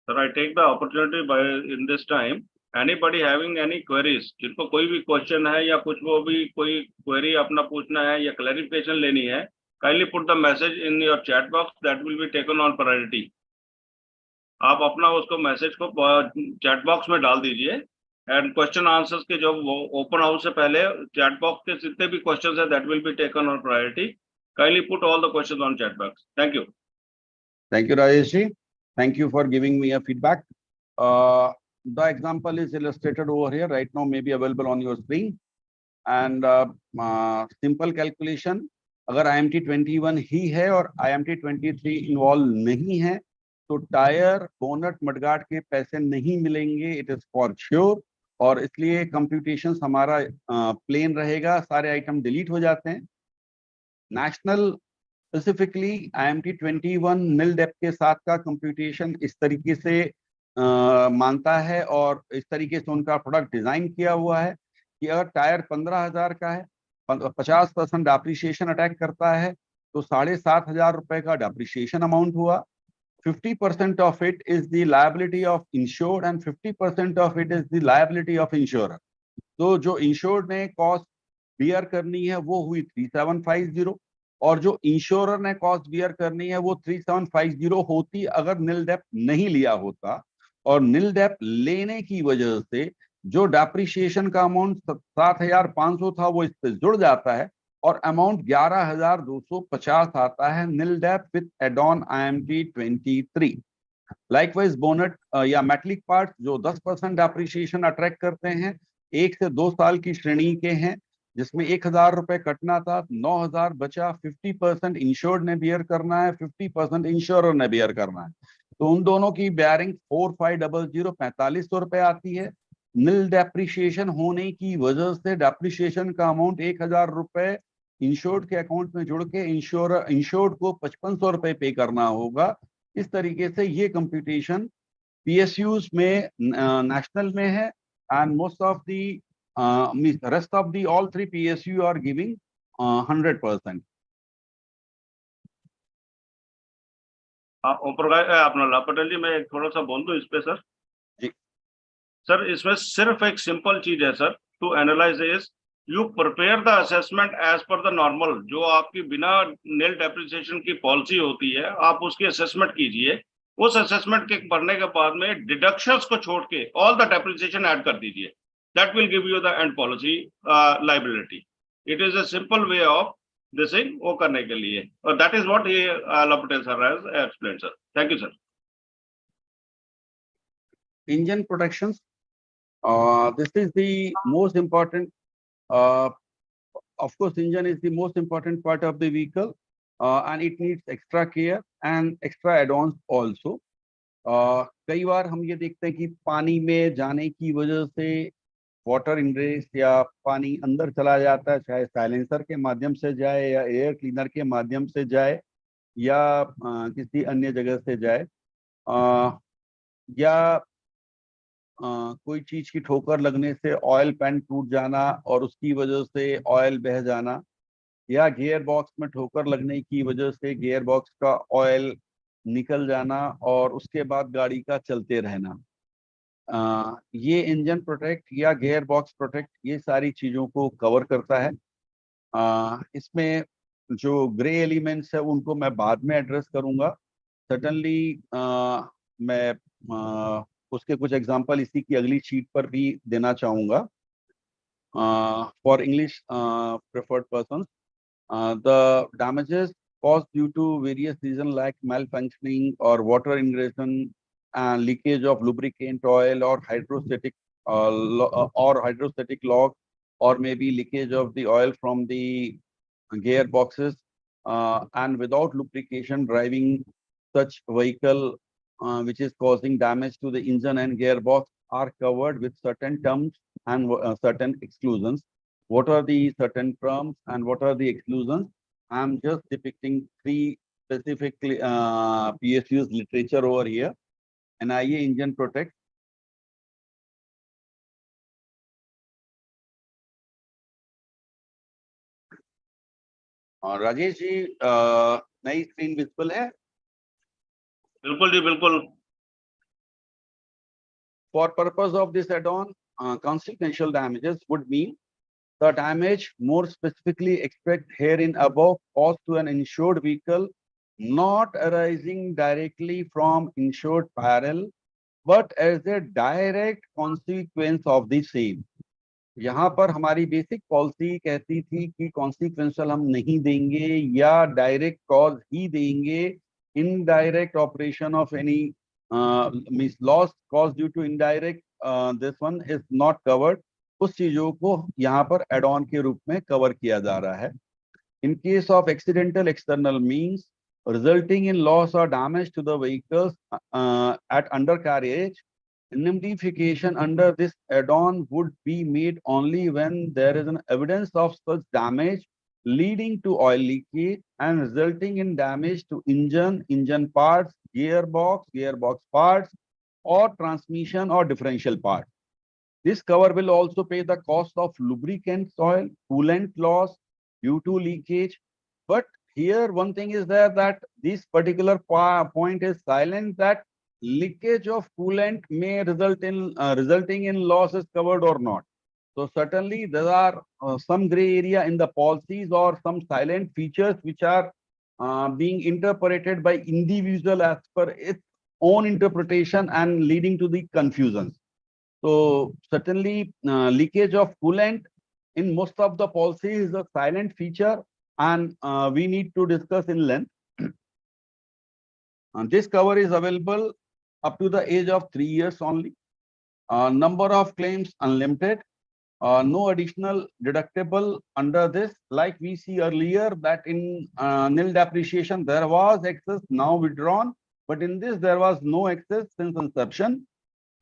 Sir, I take the opportunity by in this time. Anybody having any queries, जिनको कोई भी question है या कुछ वो भी कोई क्वेरी अपना पूछना है या क्लैरिफिकेशन लेनी है, kindly put the message in your chat box, that will be taken on priority. आप अपना उसको मैसेज को चैट बॉक्स में डाल दीजिए, एंड क्वेश्चन आंसर्स के जो ओपन हाउस से पहले चैट बॉक्स के जितने भी क्वेश्चंस है that will be taken on priority. Kindly put all the questions on chat box. Thank you. Thank you, Rajesh ji. Thank you for giving me a feedback. The example is illustrated over here right now, may be available on your screen. And simple calculation, अगर IMT 21 ही है और IMT 23 involve नहीं है, तो tyre, bonnet, mudguard के पैसे नहीं मिलेंगे, इट इज फॉर श्योर. और इसलिए कंप्यूटेशन हमारा प्लेन रहेगा, सारे आइटम डिलीट हो जाते हैं. नेशनल स्पेसिफिकली IMT 21 नील डेप्थ के साथ का कंप्यूटेशन इस तरीके से मानता है और इस तरीके से उनका प्रोडक्ट डिजाइन किया हुआ है कि अगर टायर 15,000 का है, 50% डेप्रिसिएशन अटैक करता है, तो 7,500 रुपए का डेप्रिसिएशन अमाउंट हुआ. 50% of it is the liability of insured and 50% of it is the liability of insurer. तो जो insured ने कॉस्ट बियर करनी है वो हुई 3,750, और जो इंश्योरर ने कॉस्ट बियर करनी है वो 3,750 होती अगर नील डेप्थ नहीं लिया होता. और नील डेप्थ लेने की वजह से जो डेप्रिसिएशन का अमाउंट 7,500 था वो इस पे जुड़ जाता है और अमाउंट 11,250 आता है nil dep with add on IMT 23। Likewise bonnet या मेटलिक पार्ट जो 10% डेप्रिसिएशन अट्रैक्ट करते हैं, 1 से 2 साल की श्रेणी के हैं, जिसमें 1,000 रुपए कटना था, 9,000 बचा, 50% इंश्योर्ड ने बियर करना है, 50% इंश्योरर ने बियर करना है। तो उन दोनों की बेयरिंग 4500 4500 रुपए आती है। नील डेप्रिसिएशन होने की वजह से डेप्रिसिएशन का अमाउंट 1,000 रुपए इंश्योर्ड के अकाउंट में जुड़ के इंश्योर्ड को 5500 रुपए पे करना होगा। इस तरीके से ये कंप्यूटेशन PSUs में नेशनल में है and most of the rest of the all 3 PSU are giving 100%. अपना पटेल जी, मैं थोड़ा सा बोल दूं इस पे सर। जी सर, इसमें सिर्फ एक सिंपल चीज है sir, to analyse is you prepare the assessment as per the normal. जो आपकी बिना नील डेप्रिसिएशन की पॉलिसी होती है, आप उसकी असेसमेंट कीजिए। उस असेसमेंट के भरने के बाद में डिडक्शंस को छोड़ के ऑल द डेप्रिसिएशन ऐड कर दीजिए। That will give you the end policy liability. It is a simple way of this thing वो करने के लिए, और that is what he Patel sir has explained sir. Thank you sir. engine protections, this is the most important. Of course, engine is the most important part of the vehicle, and it needs extra care and extra add-ons also. कई बार हम ये देखते हैं कि पानी में जाने की वजह से वाटर इनग्रेस या पानी अंदर चला जाता है, चाहे साइलेंसर के माध्यम से जाए या एयर क्लीनर के माध्यम से जाए या किसी अन्य जगह से जाए, या कोई चीज की ठोकर लगने से ऑयल पैन टूट जाना और उसकी वजह से ऑयल बह जाना, या गियर बॉक्स में ठोकर लगने की वजह से गियर बॉक्स का ऑयल निकल जाना और उसके बाद गाड़ी का चलते रहना। ये इंजन प्रोटेक्ट या गियर बॉक्स प्रोटेक्ट ये सारी चीजों को कवर करता है। इसमें जो ग्रे एलिमेंट्स है उनको मैं बाद में एड्रेस करूंगा। सर्टनली मैं उसके कुछ एग्जांपल इसी की अगली शीट पर भी देना चाहूंगा। For English preferred person, the damages caused due to various reasons like malfunctioning or water ingression and leakage of lubricant oil or hydrostatic lock, or maybe leakage of the oil from the gearboxes, and without lubrication driving such vehicle which is causing damage to the engine and gearbox are covered with certain terms and certain exclusions. What are the certain terms and what are the exclusions? I'm just depicting 3 specifically PSU's literature over here. NIA Engine Protect, Rajesh ji नई screen visible है? बिल्कुल जी, बिल्कुल। For purpose of this add-on, consequential damages would mean the damage more specifically expressed herein above caused to an insured vehicle not arising directly from insured peril but as a direct consequence of the same. यहाँ पर हमारी basic policy कहती थी कि consequential हम नहीं देंगे या डायरेक्ट कॉज ही देंगे। Indirect operation of any means loss cause due to indirect, this one is not covered. उस चीजों को यहाँ पर एड ऑन के रूप में कवर किया जा रहा है। In case of accidental external means resulting in loss or damage to the vehicles at undercarriage, indemnification under this add-on would be made only when there is an evidence of such damage leading to oil leakage and resulting in damage to engine, engine parts, gearbox parts, or transmission or differential parts. This cover will also pay the cost of lubricant oil, coolant loss due to leakage. But here one thing is there that this particular point is silent, that leakage of coolant may result in resulting in losses covered or not. So certainly there are some gray area in the policies or some silent features which are being interpreted by individual as per its own interpretation and leading to the confusions. So certainly leakage of coolant in most of the policies is a silent feature, and we need to discuss in length. This cover is available up to the age of 3 years only. Number of claims unlimited. No additional deductible under this. Like we see earlier that in nil depreciation there was excess now withdrawn, but in this there was no excess since inception.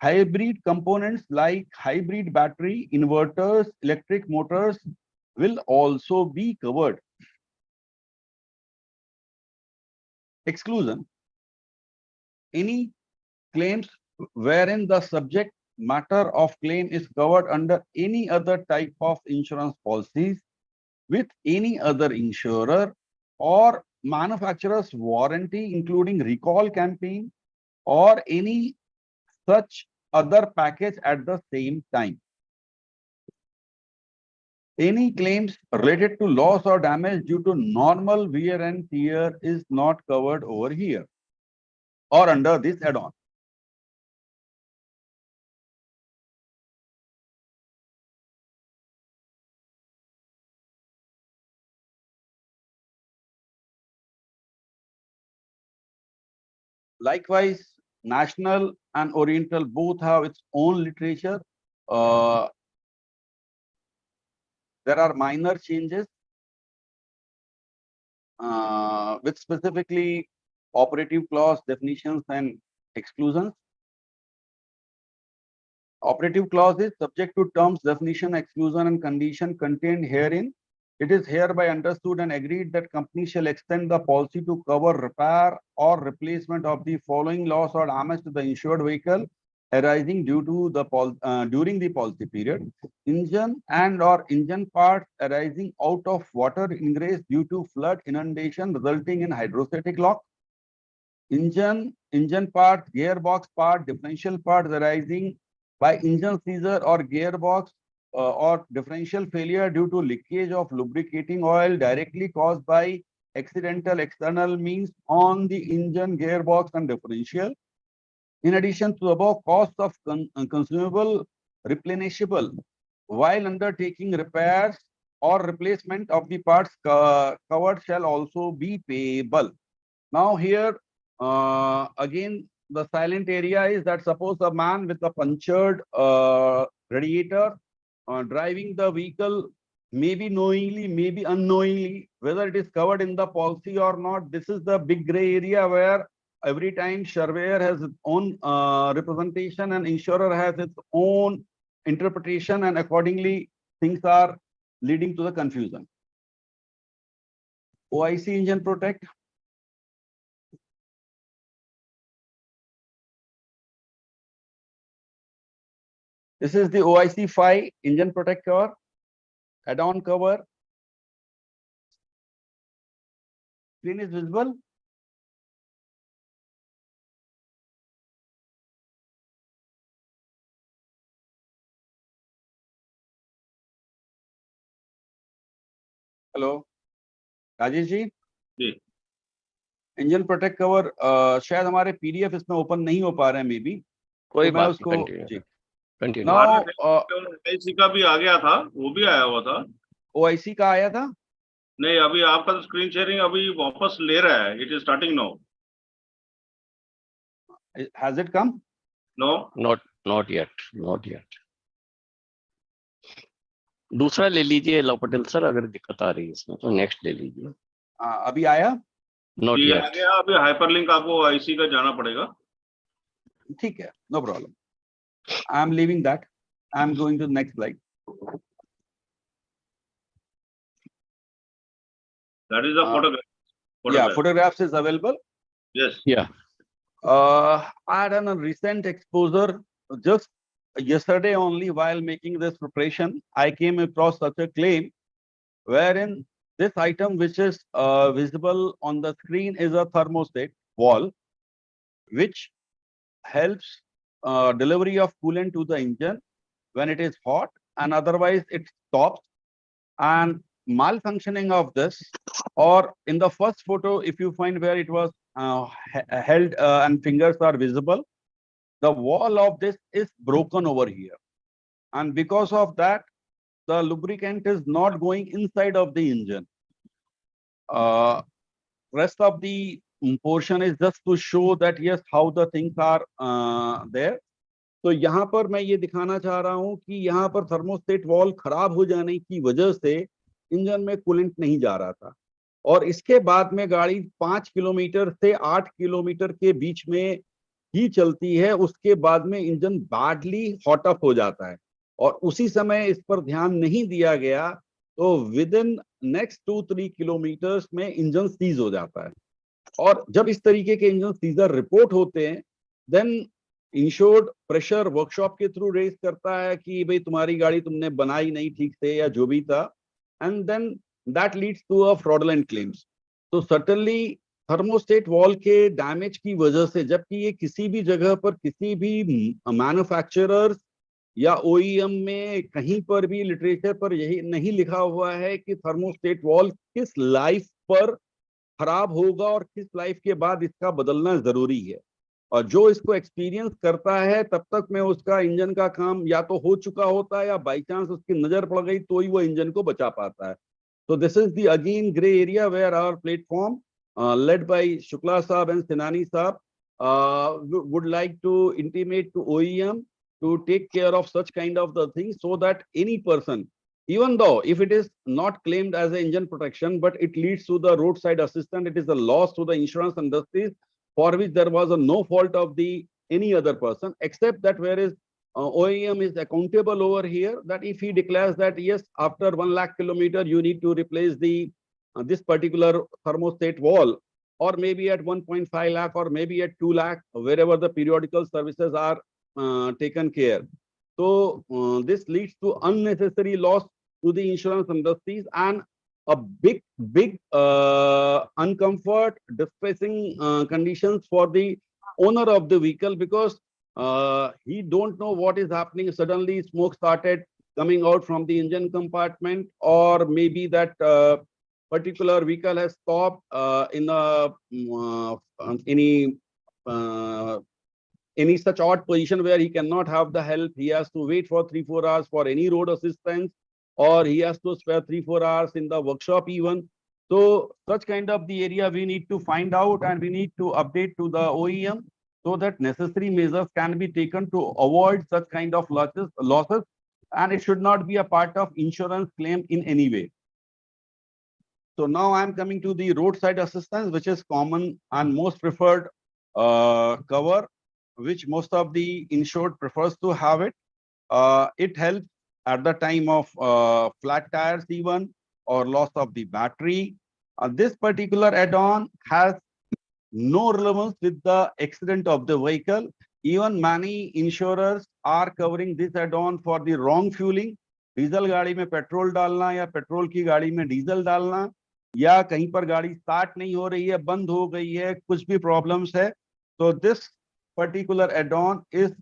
Hybrid components like hybrid battery, inverters, electric motors will also be covered. Exclusion. Any claims wherein the subject matter of claim is covered under any other type of insurance policies with any other insurer or manufacturer's warranty, including recall campaign or any such other package at the same time. Any claims related to loss or damage due to normal wear and tear is not covered over here or under this add-on. Likewise, National and Oriental both have its own literature. There are minor changes with specifically operative clause definitions and exclusions. Operative clause is subject to terms, definition, exclusion, and condition contained herein. It is hereby understood and agreed that company shall extend the policy to cover repair or replacement of the following loss or damage to the insured vehicle arising due to the during the policy period: engine and or engine parts arising out of water ingress due to flood inundation resulting in hydrostatic lock, engine parts, gearbox part, differential parts arising by engine seizure or gearbox or differential failure due to leakage of lubricating oil directly caused by accidental external means on the engine, gearbox, and differential. In addition to above, cost of consumable replenishable while undertaking repairs or replacement of the parts covered shall also be payable. Now here again the silent area is that suppose a man with a punctured radiator driving the vehicle, maybe knowingly, maybe unknowingly, whether it is covered in the policy or not. This is the big gray area where every time surveyor has its own representation and insurer has its own interpretation, and accordingly things are leading to the confusion. OIC engine protect. This is the OIC 5 engine protect cover, add-on cover. Screen is visible. Hello Rajesh ji ji engine protect cover शायद हमारे PDF इसमें open नहीं हो पा रहे हैं may be कोई तो मैं बात उसको नहीं, जी कंटिन्यू। OIC का भी आ गया था, वो भी आया हुआ था। ओआईसी का आया था नहीं, अभी आपका तो स्क्रीन शेयरिंग अभी वापस ले रहा है। It is starting now. Has it come? No, not yet. दूसरा ले लीजिए लव पटेल सर, अगर दिक्कत आ रही है इसमें तो नेक्स्ट ले लीजिए। अभी आया? नॉट ये आ येट। गया। अभी हाइपरलिंक आपको OIC का जाना पड़ेगा। ठीक है, no problem. I am leaving that, I am going to next slide. That is the photograph. Yeah, photographs is available. Yes. Yeah. I had a recent exposure just yesterday only. While making this preparation, I came across such a claim wherein this item, which is visible on the screen, is a thermostat valve which helps delivery of coolant to the engine when it is hot, and otherwise it stops. And malfunctioning of this, or in the first photo, if you find where it was held and fingers are visible, the wall of this is broken over here. And because of that, the lubricant is not going inside of the engine. Rest of the portion is just to show that yes, how the things are there. तो यहाँ पर मैं ये दिखाना चाह रहा हूँ कि यहाँ पर थर्मोस्टेट वॉल्व खराब हो जाने की वजह से इंजन में कूलेंट नहीं जा रहा था, और इसके बाद में गाड़ी 5 किलोमीटर से 8 किलोमीटर के बीच में ही चलती है, उसके बाद में इंजन बैडली हॉट अप हो जाता है, और उसी समय इस पर ध्यान नहीं दिया गया तो विद इन नेक्स्ट 2-3 किलोमीटर्स में इंजन सीज हो जाता है। और जब इस तरीके के इंजन सीजर रिपोर्ट होते हैं, देन इंश्योर्ड प्रेशर वर्कशॉप के थ्रू रेज करता है कि भाई तुम्हारी गाड़ी तुमने बनाई नहीं ठीक से या जो भी था, and then that leads to a fraudulent claims. So certainly thermostat wall के डैमेज की वजह से, जबकि ये किसी भी जगह पर किसी भी मैन्युफैक्चरर्स या ओईएम में कहीं पर भी लिटरेचर पर यही नहीं लिखा हुआ है कि थर्मोस्टेट वॉल किस लाइफ पर खराब होगा और किस लाइफ के बाद इसका बदलना जरूरी है। और जो इसको एक्सपीरियंस करता है तब तक में उसका इंजन का काम या तो हो चुका होता है या बाई चांस उसकी नजर पड़ गई तो ही वो इंजन को बचा पाता है। तो this is the again grey area where our platform led by Shukla Saab and Sinani Saab would like to intimate to OEM to take care of such kind of the things, so that any person, even though if it is not claimed as an engine protection, but it leads to the roadside assistance, it is a loss to the insurance industries for which there was no fault of the any other person, except that whereas OEM is accountable over here, that if he declares that yes, after 1 lakh kilometer you need to replace the this particular thermostat wall, or maybe at 1.5 lakh or maybe at 2 lakh, wherever the periodical services are taken care. So this leads to unnecessary loss to the insurance industries and a big uncomfort, distressing conditions for the owner of the vehicle, because he don't know what is happening. Suddenly smoke started coming out from the engine compartment, or maybe that particular vehicle has stopped in any such odd position where he cannot have the help. He has to wait for 3-4 hours for any road assistance, or he has to spare 3-4 hours in the workshop even. So such kind of the area we need to find out, and we need to update to the OEM so that necessary measures can be taken to avoid such kind of losses, and it should not be a part of insurance claim in any way. So now I am coming to the roadside assistance, which is common and most preferred cover, which most of the insured prefers to have it. It helps at the time of flat tires even, or loss of the battery. This particular add-on has no relevance with the accident of the vehicle. Even many insurers are covering this add-on for the wrong fueling. Diesel गाड़ी में petrol डालना या petrol की गाड़ी में diesel डालना, या कहीं पर गाड़ी स्टार्ट नहीं हो रही है, बंद हो गई है, कुछ भी प्रॉब्लम्स है, तो this particular add-on is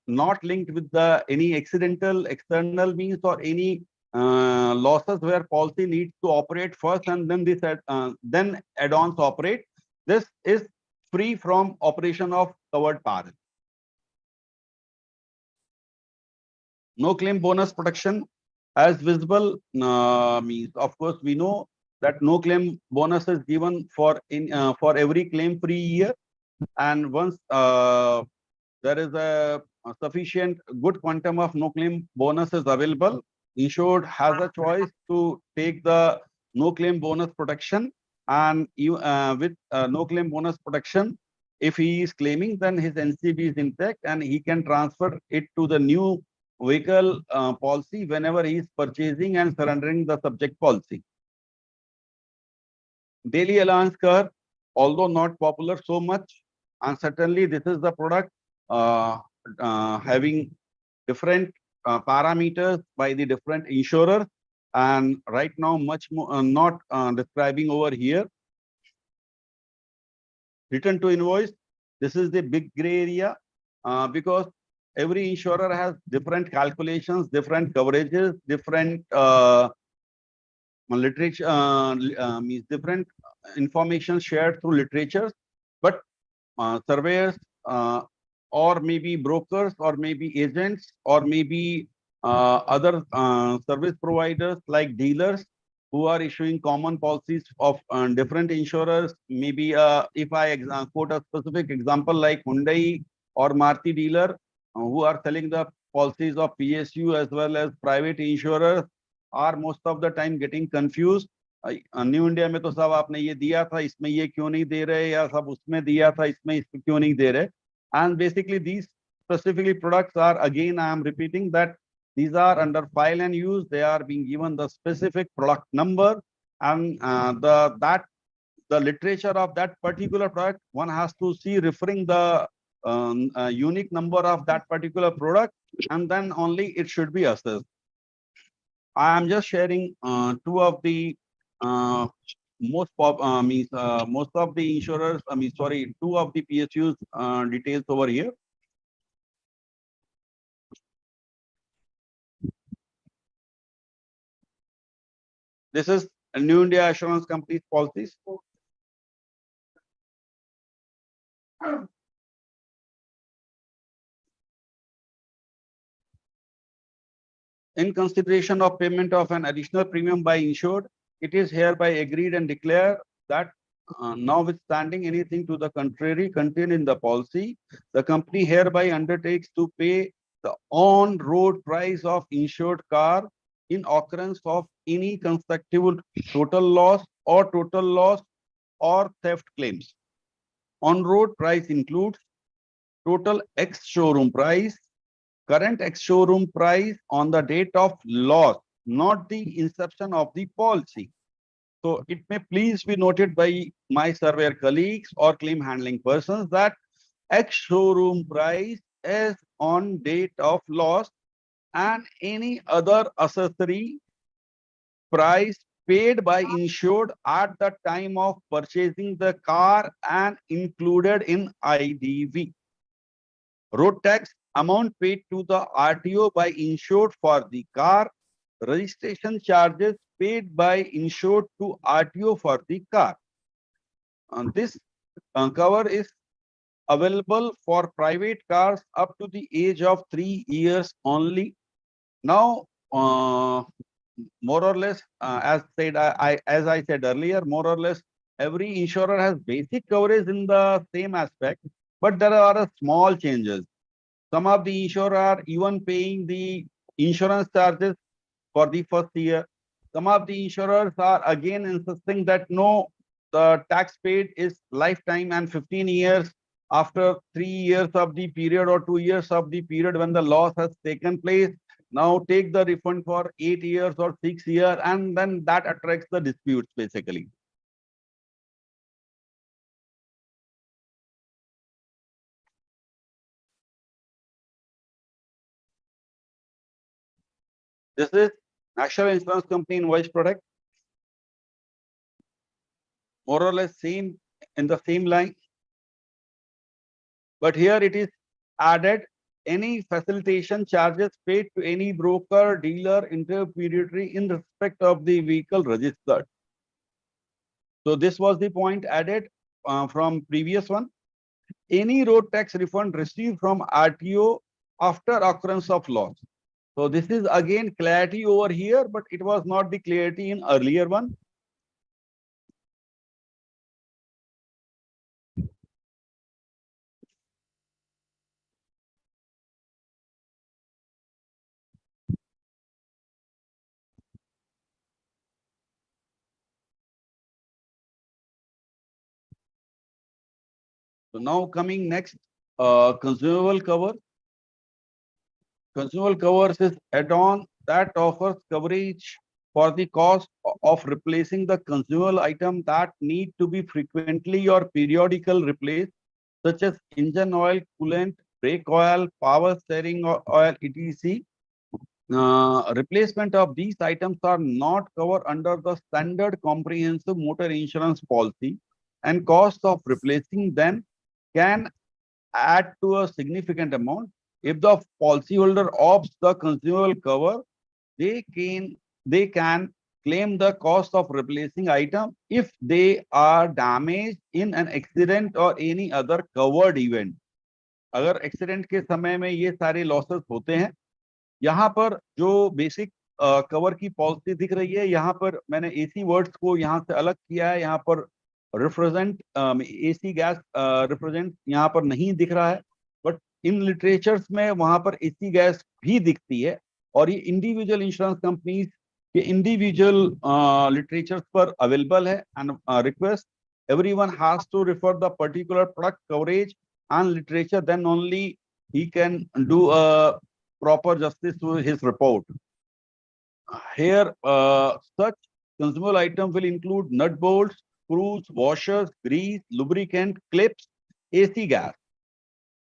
not linked with the any accidental external means or any losses where policy needs to operate first and then this then add-ons operate. This is free from operation of covered parallel. No claim bonus protection as visible means, of course we know that no claim bonus is given for every claim free year, and once there is a sufficient good quantum of no claim bonus is available, insured has a choice to take the no claim bonus protection, and with no claim bonus protection, if he is claiming, then his NCB is intact and he can transfer it to the new vehicle policy whenever he is purchasing and surrendering the subject policy. Daily allowance curve, although not popular so much, and certainly this is the product having different parameters by the different insurers, and right now much more not describing over here. Return to invoice, this is the big gray area because every insurer has different calculations, different coverages, different literature, means different information shared through literatures, but surveyors or maybe brokers, or maybe agents, or maybe other service providers like dealers who are issuing common policies of different insurers. Maybe if I quote a specific example like Hyundai or Maruti dealer who are selling the policies of PSU as well as private insurers, are most of the time getting confused. New India में तो सब आपने ये दिया था, इसमें ये क्यों नहीं दे रहे, या सब उसमें दिया था, इसमें क्यों नहीं दे रहे. And basically these specifically products are, again I am repeating that these are under file and use. They are being given the specific product number, and the literature of that particular product, one has to see referring the unique number of that particular product, and then only it should be assessed. I am just sharing two of the most of the insurers, two of the PSUs details over here. This is a New India Assurance Company's policies. In consideration of payment of an additional premium by insured, it is hereby agreed and declared that notwithstanding anything to the contrary contained in the policy, the company hereby undertakes to pay the on-road price of insured car in occurrence of any consecutive total loss or theft claims. On-road price includes total ex-showroom price, current ex-showroom price on the date of loss, not the inception of the policy. So it may please be noted by my surveyor colleagues or claim handling persons that ex-showroom price is on date of loss, and any other accessory price paid by insured at the time of purchasing the car and included in IDV. Road tax amount paid to the RTO by insured for the car, registration charges paid by insured to RTO for the car. And this cover is available for private cars up to the age of 3 years only. Now, more or less, as I said earlier, more or less every insurer has basic coverage in the same aspect, but there are small changes. Some of the insurers are even paying the insurance charges for the first year. Some of the insurers are again insisting that no, the tax paid is lifetime and 15 years after 3 years of the period or 2 years of the period when the loss has taken place. Now take the refund for 8 years or 6 years, and then that attracts the disputes basically. This is National Insurance Company invoice product. More or less same in the same line. But here it is added any facilitation charges paid to any broker, dealer, intermediary in respect of the vehicle registered. So this was the point added from previous one. Any road tax refund received from RTO after occurrence of loss. So this is again clarity over here, but it was not the clarity in earlier one. So now coming next, consumable cover. Consumable covers is add-on that offers coverage for the cost of replacing the consumable item that need to be frequently or periodical replaced, such as engine oil, coolant, brake oil, power steering oil, etc. Replacement of these items are not covered under the standard comprehensive motor insurance policy, and cost of replacing them can add to a significant amount. If the policyholder opts the consumable cover, they can claim the cost of replacing item if they are damaged in an accident or any other covered event. अगर accident के समय में ये सारे losses होते हैं, यहाँ पर जो बेसिक कवर की पॉलिसी दिख रही है, यहाँ पर मैंने एसी वर्ड्स को यहाँ से अलग किया है। यहाँ पर रिप्रेजेंट एसी गैस रिप्रेजेंट यहाँ पर नहीं दिख रहा है, बट इन लिटरेचर्स में वहां पर एसी गैस भी दिखती है। और ये इंडिविजुअल इंश्योरेंस कंपनीज के इंडिविजुअल लिटरेचर्स पर अवेलेबल है। And request everyone has to refer the particular product coverage and literature, then only he can do a proper justice to his report. Here, such consumable items will include nut bolts, screws, washers, grease, lubricant, clips, AC gas.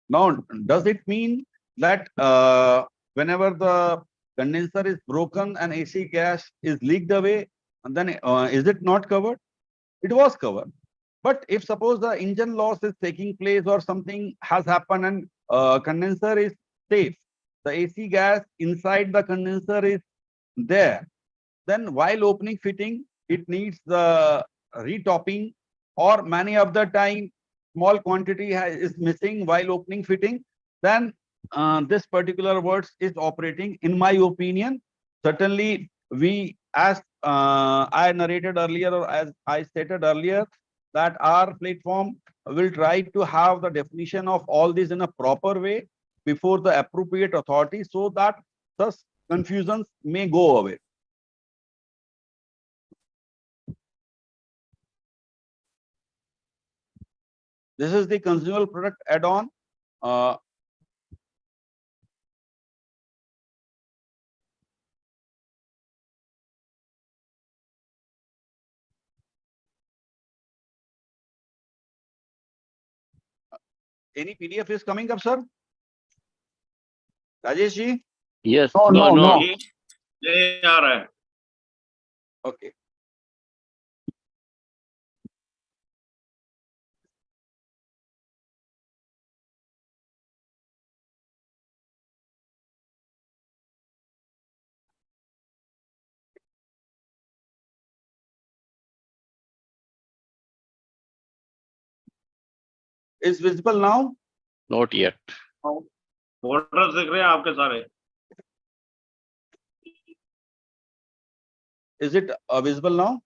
Now, does it mean that whenever the condenser is broken and AC gas is leaked away, and then is it not covered? It was covered. But if suppose the engine loss is taking place or something has happened and condenser is safe, the AC gas inside the condenser is there, then while opening fitting, it needs the retopping, or many of the time small quantity is missing while opening fitting, then this particular words is operating. In my opinion, certainly we, as I narrated earlier, or as I stated earlier, that our platform will try to have the definition of all this in a proper way before the appropriate authority, so that such confusions may go away. This is the consumable product add-on. Any PDF is coming up, sir? Rajesh ji? Yes. No. ये आ रहा है. Okay. Is visible now? Not yet. Borders दिख रहे हैं आपके सारे. Is it visible now?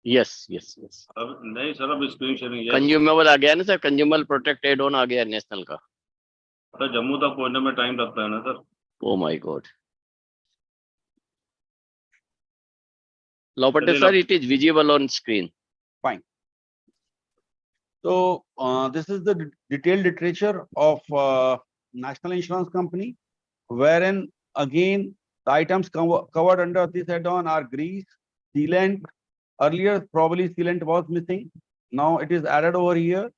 Yes. अब नहीं सर, अब स्क्रीन शेयरिंग है. कंज्यूमेबल आ गया ना sir, consumer protect add on आ गया नेशनल का. तो जम्मू तक पहुंचने में टाइम लगता है ना sir. Oh my God. Patel sir, it is visible on screen. Fine. So this is the detailed literature of National Insurance Company, wherein again the items covered under this add-on are grease, sealant. Earlier probably sealant was missing. Now it is added over here.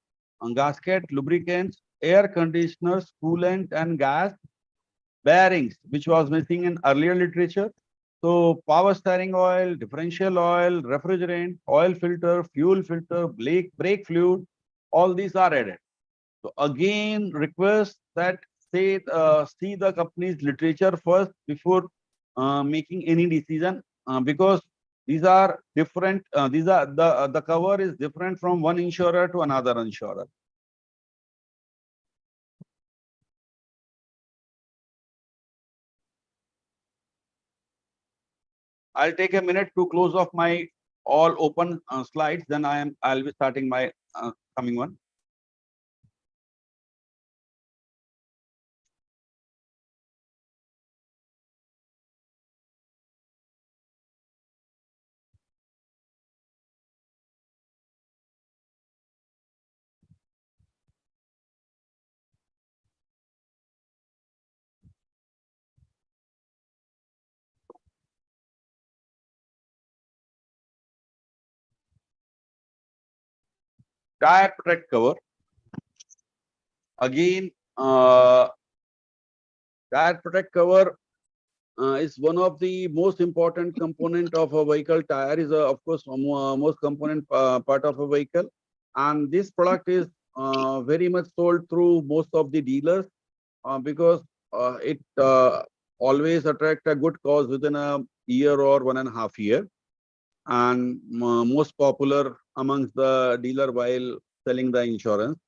Gasket, lubricants, air conditioners, coolant and gas, bearings, which was missing in earlier literature. So power steering oil, differential oil, refrigerant, oil filter, fuel filter, brake fluid, all these are added. So again, request that see the company's literature first before making any decision, because these are different. These are the cover is different from one insurer to another insurer. I'll take a minute to close off my all open slides. Then I'll be starting my coming one. Tire protect cover. Again, tire protect cover is one of the most important component of a vehicle. Tire is of course most component part of a vehicle, and this product is very much sold through most of the dealers because it always attract a good cause within a year or 1.5 years, and most popular amongst the dealer while selling the insurance.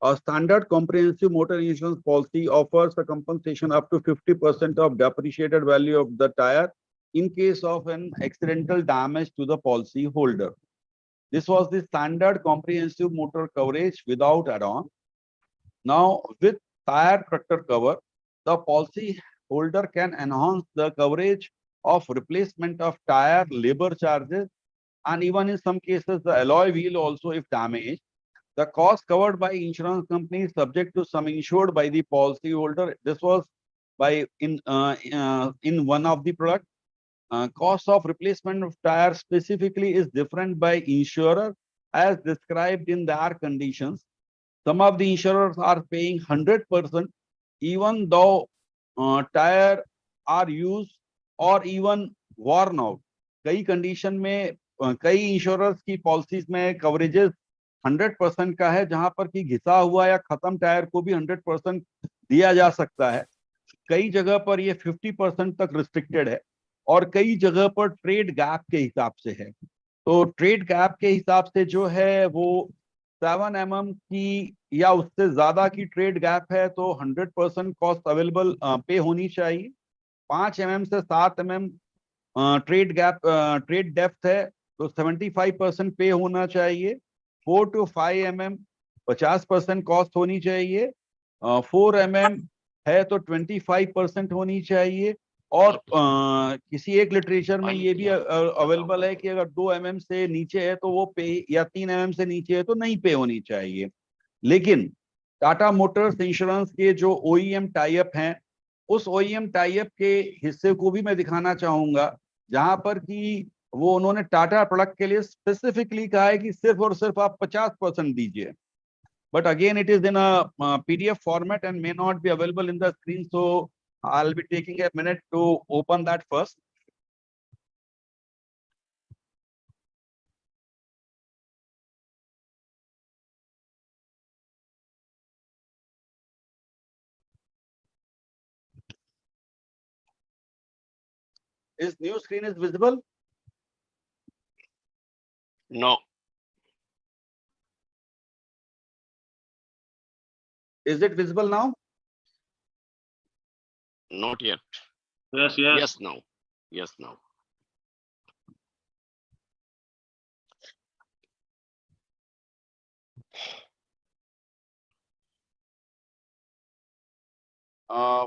A standard comprehensive motor insurance policy offers a compensation up to 50% of depreciated value of the tire in case of an accidental damage to the policy holder. This was the standard comprehensive motor coverage without add-on. Now, with tire protector cover, the policy holder can enhance the coverage of replacement of tire, labor charges, and even in some cases, the alloy wheel also if damaged. The cost covered by insurance company is subject to sum insured by the policy holder. This was by in one of the product. Cost of replacement of tire specifically is different by insurer as described in their conditions. Some of the insurers are paying 100% even though tire are used or even worn out. कई condition में कई insurance की policies में coverages 100% का है, जहां पर कि घिसा हुआ या खत्म टायर को भी 100% दिया जा सकता है. कई जगह पर ये 50% तक रिस्ट्रिक्टेड है और कई जगह पर ट्रेड गैप के हिसाब से है. तो ट्रेड गैप के हिसाब से जो है वो 7 mm की या उससे ज्यादा की ट्रेड गैप है तो 100% कॉस्ट अवेलेबल पे होनी चाहिए. 5 mm से 7 mm trade gap trade depth है तो 75% पे होना चाहिए. 4 to 5 mm 50% कॉस्ट होनी चाहिए. 4 mm है तो 25% होनी चाहिए. और किसी एक लिटरेचर में ये भी अवेलेबल है कि अगर 2 mm से नीचे है तो वो पे, या 3 mm से नीचे है तो नहीं पे होनी चाहिए. लेकिन टाटा मोटर्स इंश्योरेंस के जो OEM टाई अप हैं, उस OEM टाई अप के हिस्से को भी मैं दिखाना चाहूंगा, जहां पर कि वो उन्होंने टाटा प्रोडक्ट के लिए स्पेसिफिकली कहा है कि सिर्फ और सिर्फ आप 50% दीजिए. But again, it is in a PDF format and may not be available in the screen. So I'll be taking a minute to open that first. Is new screen is visible? No. Is it visible now? Not yet. Yes, Yes, now. Yes, now.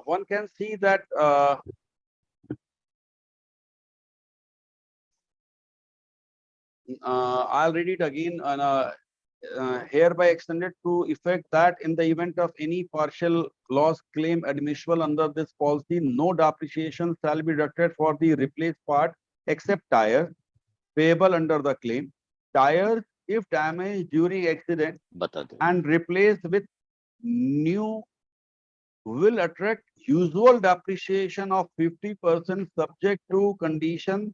One can see that I'll read it again. Hereby extended to effect that in the event of any partial loss claim admissible under this policy, no depreciation shall be deducted for the replaced part except tires payable under the claim. Tires, if damaged during accident बता दो. and replaced with new, will attract usual depreciation of 50% subject to condition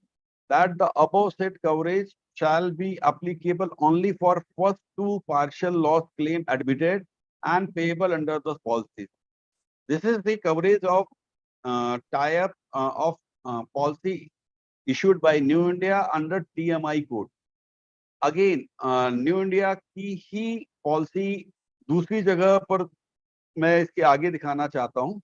that the above said coverage shall be applicable only for first 2 partial loss claim admitted and payable under the policy. This is the coverage of tie-up of policy issued by New India under TMI code. Again, New India की ही policy दूसरी जगह पर मैं इसके आगे दिखाना चाहता हूं.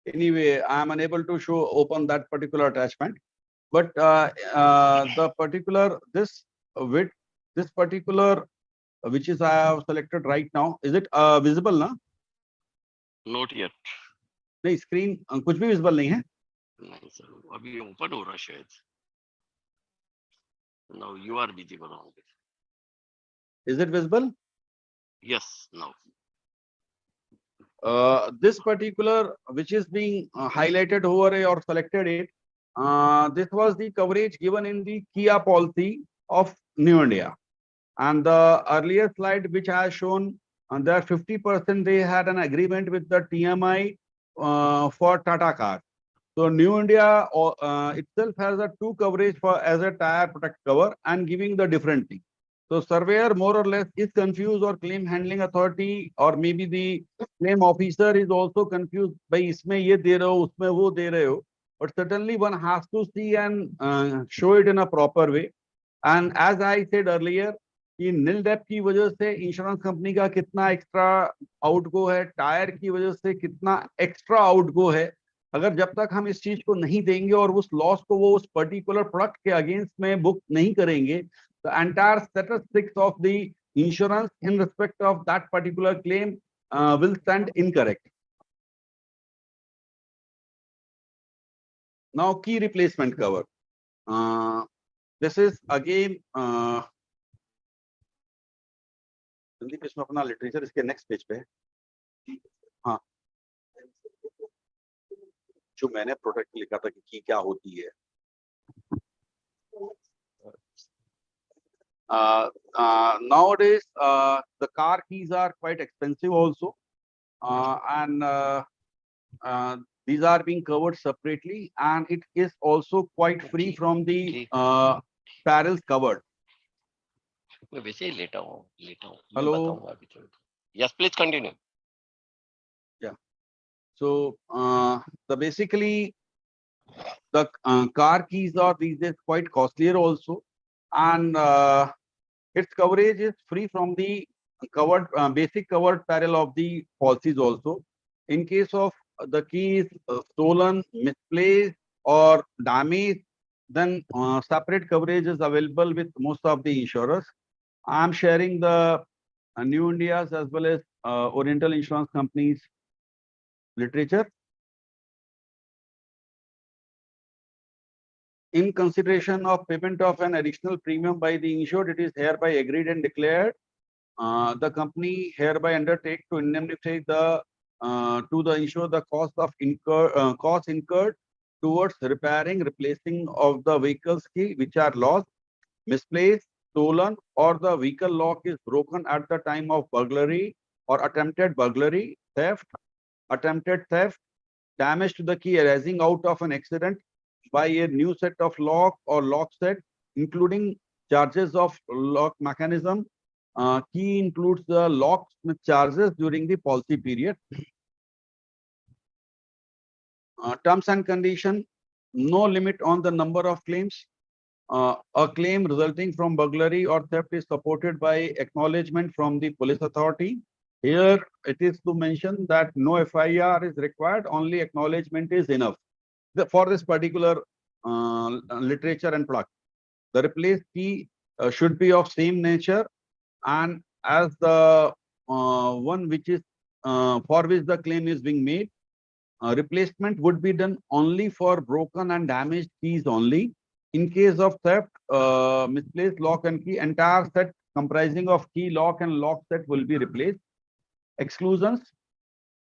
Anyway, I am unable to open that particular attachment. But the particular this particular which is I have selected right now, is it visible na? Not yet. नहीं screen कुछ भी visible नहीं है. नहीं sir, अभी open हो रहा शायद. Now you are visible on this. Is it visible? Yes, now. This particular which is being highlighted over or selected it, this was the coverage given in the Kia policy of New India. And the earlier slide which I have shown, that 50% they had an agreement with the TMI for Tata car. So New India itself has a two coverage for as a tire protect cover and giving the different thing. So surveyor more or less is confused, or claim handling authority or maybe the claim officer is also confused by isme ye de rahe ho, usme wo de rahe ho. But certainly one has to see and show it in a proper way. And as I said earlier, कि नील Depp की वजह से insurance company का कितना extra outgo है, tyre की वजह से कितना एक्स्ट्रा आउटगो है, अगर जब तक हम इस चीज को नहीं देंगे और उस लॉस को वो उस पर्टिकुलर प्रोडक्ट के अगेंस्ट में बुक नहीं करेंगे, the entire statistics of the insurance in respect of that particular claim will stand incorrect. Now key replacement cover. This is again Hindi पे इसमें अपना लिटरेचर इसके नेक्स्ट पेज पे है. हाँ, जो मैंने प्रोडक्ट लिखा था कि क्या होती है. Nowadays the car keys are quite expensive also, and these are being covered separately, and it is also quite free from the perils covered. मैं वैसे ही लेटा हूँ. Hello. Yes, please continue. Yeah. So the basically the car keys are these days quite costlier also, and its coverage is free from the covered basic covered peril of the policies also. In case of the keys stolen, misplaced or damaged, then separate coverage is available with most of the insurers. I am sharing the New India's as well as Oriental Insurance Company's literature. In consideration of payment of an additional premium by the insured, it is hereby agreed and declared. The company hereby undertake to indemnify the to the insured the cost incurred towards repairing, replacing of the vehicles key which are lost, misplaced, stolen, or the vehicle lock is broken at the time of burglary or attempted burglary, theft, attempted theft, damage to the key arising out of an accident by a new set of lock or lock set, including charges of lock mechanism. Key includes the lock charges during the policy period. Terms and condition, no limit on the number of claims. A claim resulting from burglary or theft is supported by acknowledgement from the police authority. Here it is to mention that no FIR is required, only acknowledgement is enough for this particular literature and plug. The replaced key should be of same nature, and as the one which is for which the claim is being made, replacement would be done only for broken and damaged keys only. In case of theft, misplaced lock and key, entire set comprising of key, lock and lock set will be replaced. Exclusions,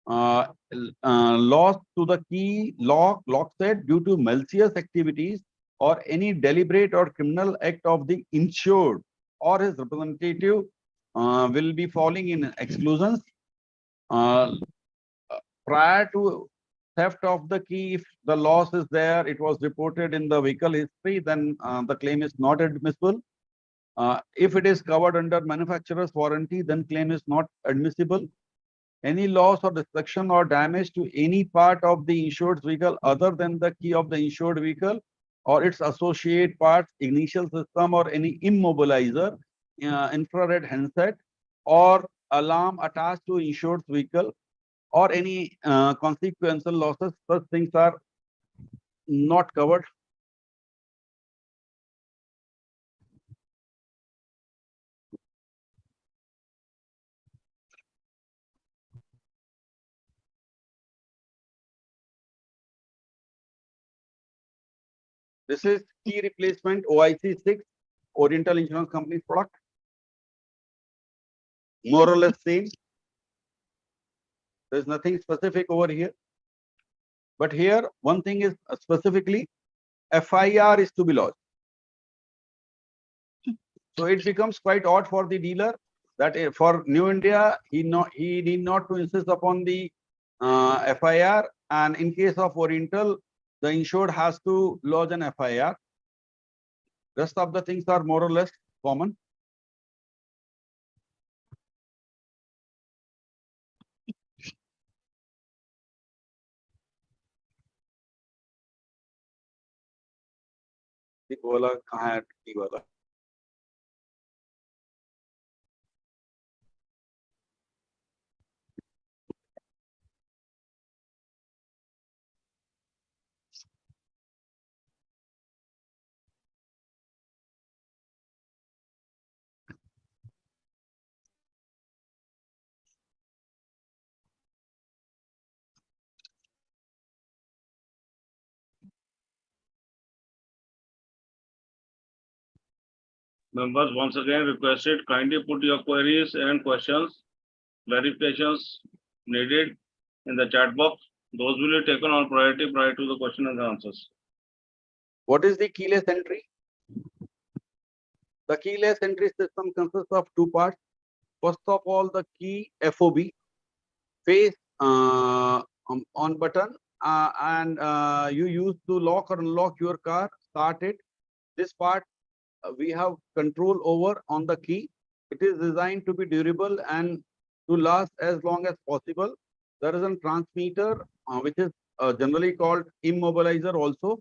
loss to the key, lock set due to malicious activities or any deliberate or criminal act of the insured or his representative will be falling in exclusions. Prior to theft of the key, if the loss is there, it was reported in the vehicle history, then the claim is not admissible. If it is covered under manufacturer's warranty, then claim is not admissible. Any loss or destruction or damage to any part of the insured vehicle other than the key of the insured vehicle or its associate parts, ignition system or any immobilizer, infrared handset or alarm attached to insured vehicle or any consequential losses, such things are not covered. This is key replacement OIC 6, Oriental Insurance Company's product. More or less same. There's nothing specific over here. But here, one thing is specifically, FIR is to be lodged. So it becomes quite odd for the dealer that for New India, he need not to insist upon the FIR, and in case of Oriental, the insured has to lodge an FIR. Rest of the things are more or less common. वाला कहाँ है T वाला? Members once again requested kindly put your queries and questions, clarifications needed in the chat box. Those will be taken on priority prior to the question and answers. What is the keyless entry? The keyless entry system consists of two parts. First of all, the key FOB, face on button, and you use to lock or unlock your car, start it. This part we have control over on the key. It is designed to be durable and to last as long as possible. There is a transmitter which is generally called immobilizer also.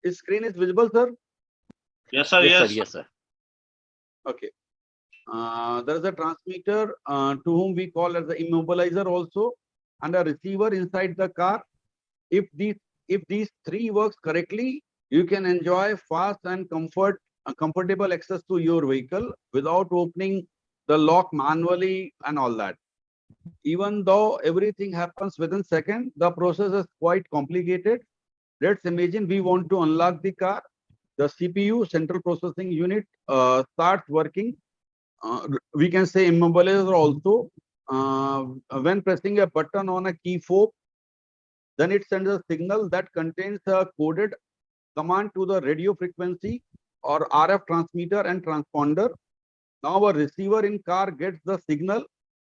His screen is visible, sir? Yes, sir. Yes, Yes. sir. Yes, sir. Okay. There is a transmitter to whom we call as the immobilizer also, and a receiver inside the car. If these three works correctly, you can enjoy fast and comfortable access to your vehicle without opening the lock manually and all that. Even though everything happens within seconds, the process is quite complicated. Let's imagine we want to unlock the car. The CPU, central processing unit, starts working. We can say immobilizer also. When pressing a button on a key fob, then it sends a signal that contains a coded command to the radio frequency or RF transmitter and transponder. Now a receiver in car gets the signal,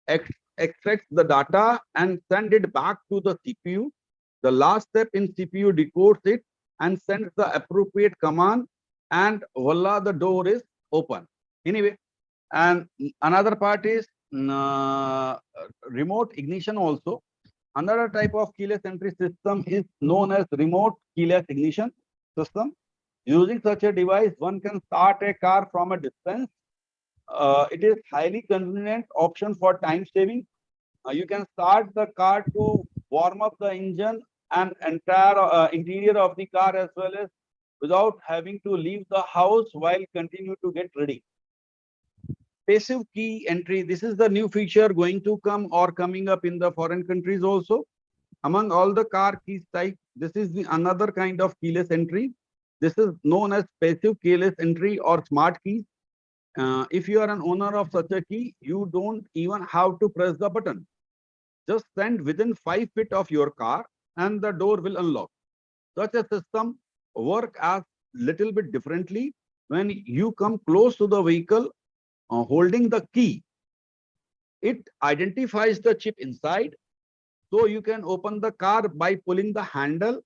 extracts the data and send it back to the CPU. The last step in CPU decodes it and sends the appropriate command, and voila, the door is open. Anyway, and another part is remote ignition also. Another type of keyless entry system is known as remote keyless ignition system. Using such a device, one can start a car from a distance. It is highly convenient option for time saving. You can start the car to warm up the engine and entire interior of the car as well as without having to leave the house while continue to get ready. Passive key entry. This is the new feature going to come or coming up in the foreign countries also. Among all the car keys type, this is the another kind of keyless entry. This is known as passive keyless entry or smart keys. If you are an owner of such a key, you don't even have to press the button. Just stand within 5 feet of your car and the door will unlock. Such a system works as little bit differently when you come close to the vehicle holding the key. It identifies the chip inside, so you can open the car by pulling the handle.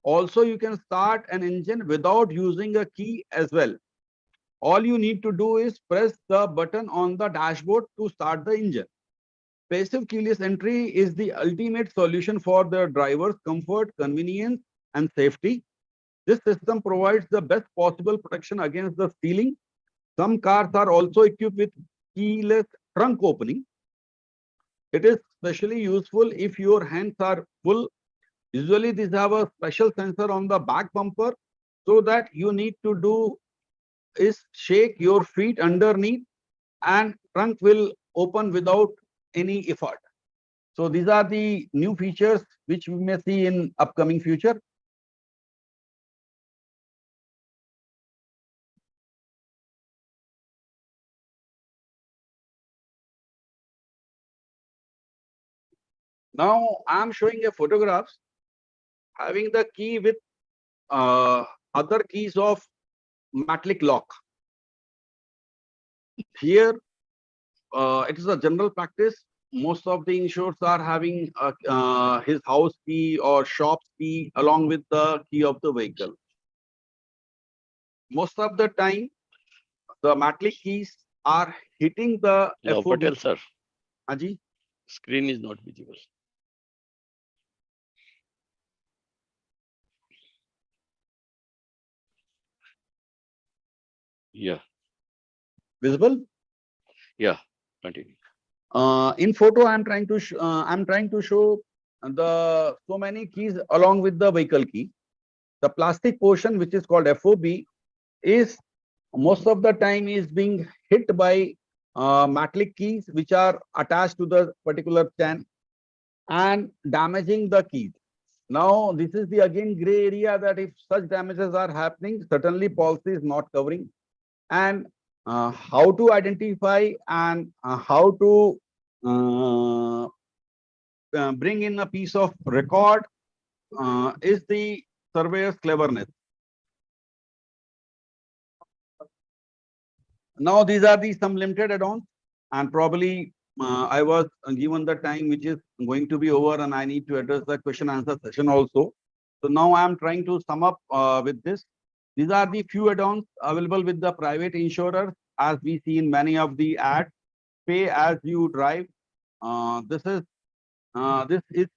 Also, you can start an engine without using a key as well. All you need to do is press the button on the dashboard to start the engine. Passive keyless entry is the ultimate solution for the driver's comfort, convenience, and safety. This system provides the best possible protection against the stealing. Some cars are also equipped with keyless trunk opening. It is especially useful if your hands are full. Usually these have a special sensor on the back bumper, so that you need to do is shake your feet underneath and trunk will open without any effort. So these are the new features which we may see in upcoming future. Now I am showing a photograph having the key with other keys of metallic lock. Here, it is a general practice. Most of the insurers are having his house key or shop key along with the key of the vehicle. Most of the time, the metallic keys are hitting the No, FOB. Patel sir, Aji, screen is not visible. Yeah, visible? yeah, continue. In photo, I'm trying to show the so many keys along with the vehicle key. The plastic portion, which is called FOB, is most of the time is being hit by metallic keys which are attached to the particular chain and damaging the keys. Now, this is the again gray area that if such damages are happening, certainly policy is not covering. And how to identify and how to bring in a piece of record is the surveyor's cleverness. Now these are the some limited add-ons, and probably I was given the time which is going to be over, and I need to address the question answer session also. So now I am trying to sum up with this. These are the few add-ons available with the private insurers, as we see in many of the ads. Pay as you drive. This is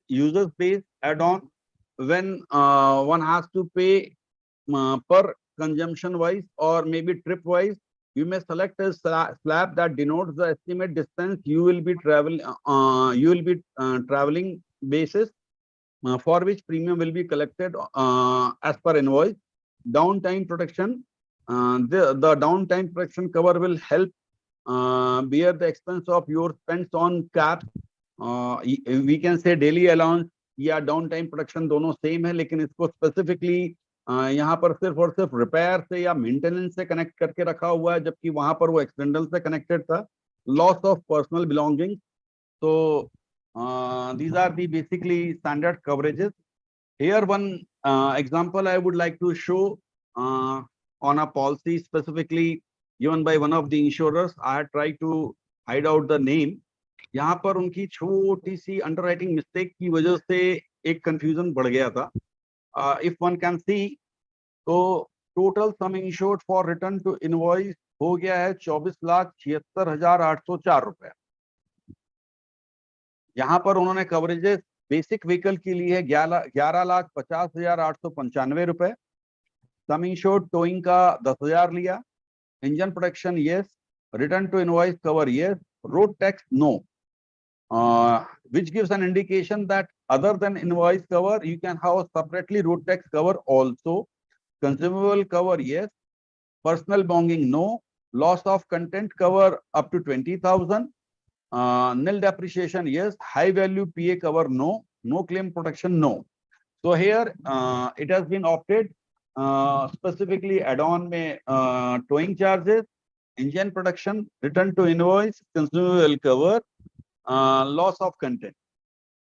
users-based add-on. When one has to pay per consumption wise or maybe trip wise, you may select a slab that denotes the estimate distance you will be traveling basis, for which premium will be collected as per invoice. Downtime protection. The downtime protection cover will help bear the expense of your spends on cab. We can say daily allowance या down time production दोनों same है, लेकिन इसको specifically यहाँ पर सिर्फ और सिर्फ रिपेयर से या मेंटेनेंस से कनेक्ट करके रखा हुआ है, जबकि वहां पर वो एक्सटेंडल से कनेक्टेड था. Loss of personal belonging. So these are the basically standard coverages. Here one example I would like to show on a policy specifically given by one of the insurers. I had tried to hide out the name. यहाँ पर उनकी छोटी सी underwriting mistake की वजह से एक confusion बढ़ गया था. If one can see, तो total sum insured for return to invoice हो गया है 24,76,804 रुपए. यहाँ पर उन्होंने कवरेजेस बेसिक व्हीकल के लिए 11,50,895 रुपए. सम इंश्योर्ड टोइंग का 10,000 लिया. Engine protection yes. Return to invoice cover yes. Road tax no. Which gives an indication that other than invoice cover, you can have separately road tax cover also. Consumable cover, yes. Personal belonging, no. Loss of content cover up to 20,000. Nil depreciation, yes. High value PA cover, no. No claim protection, no. So here it has been opted specifically add-on में towing charges, engine protection, return to invoice, consumable cover. Loss of content.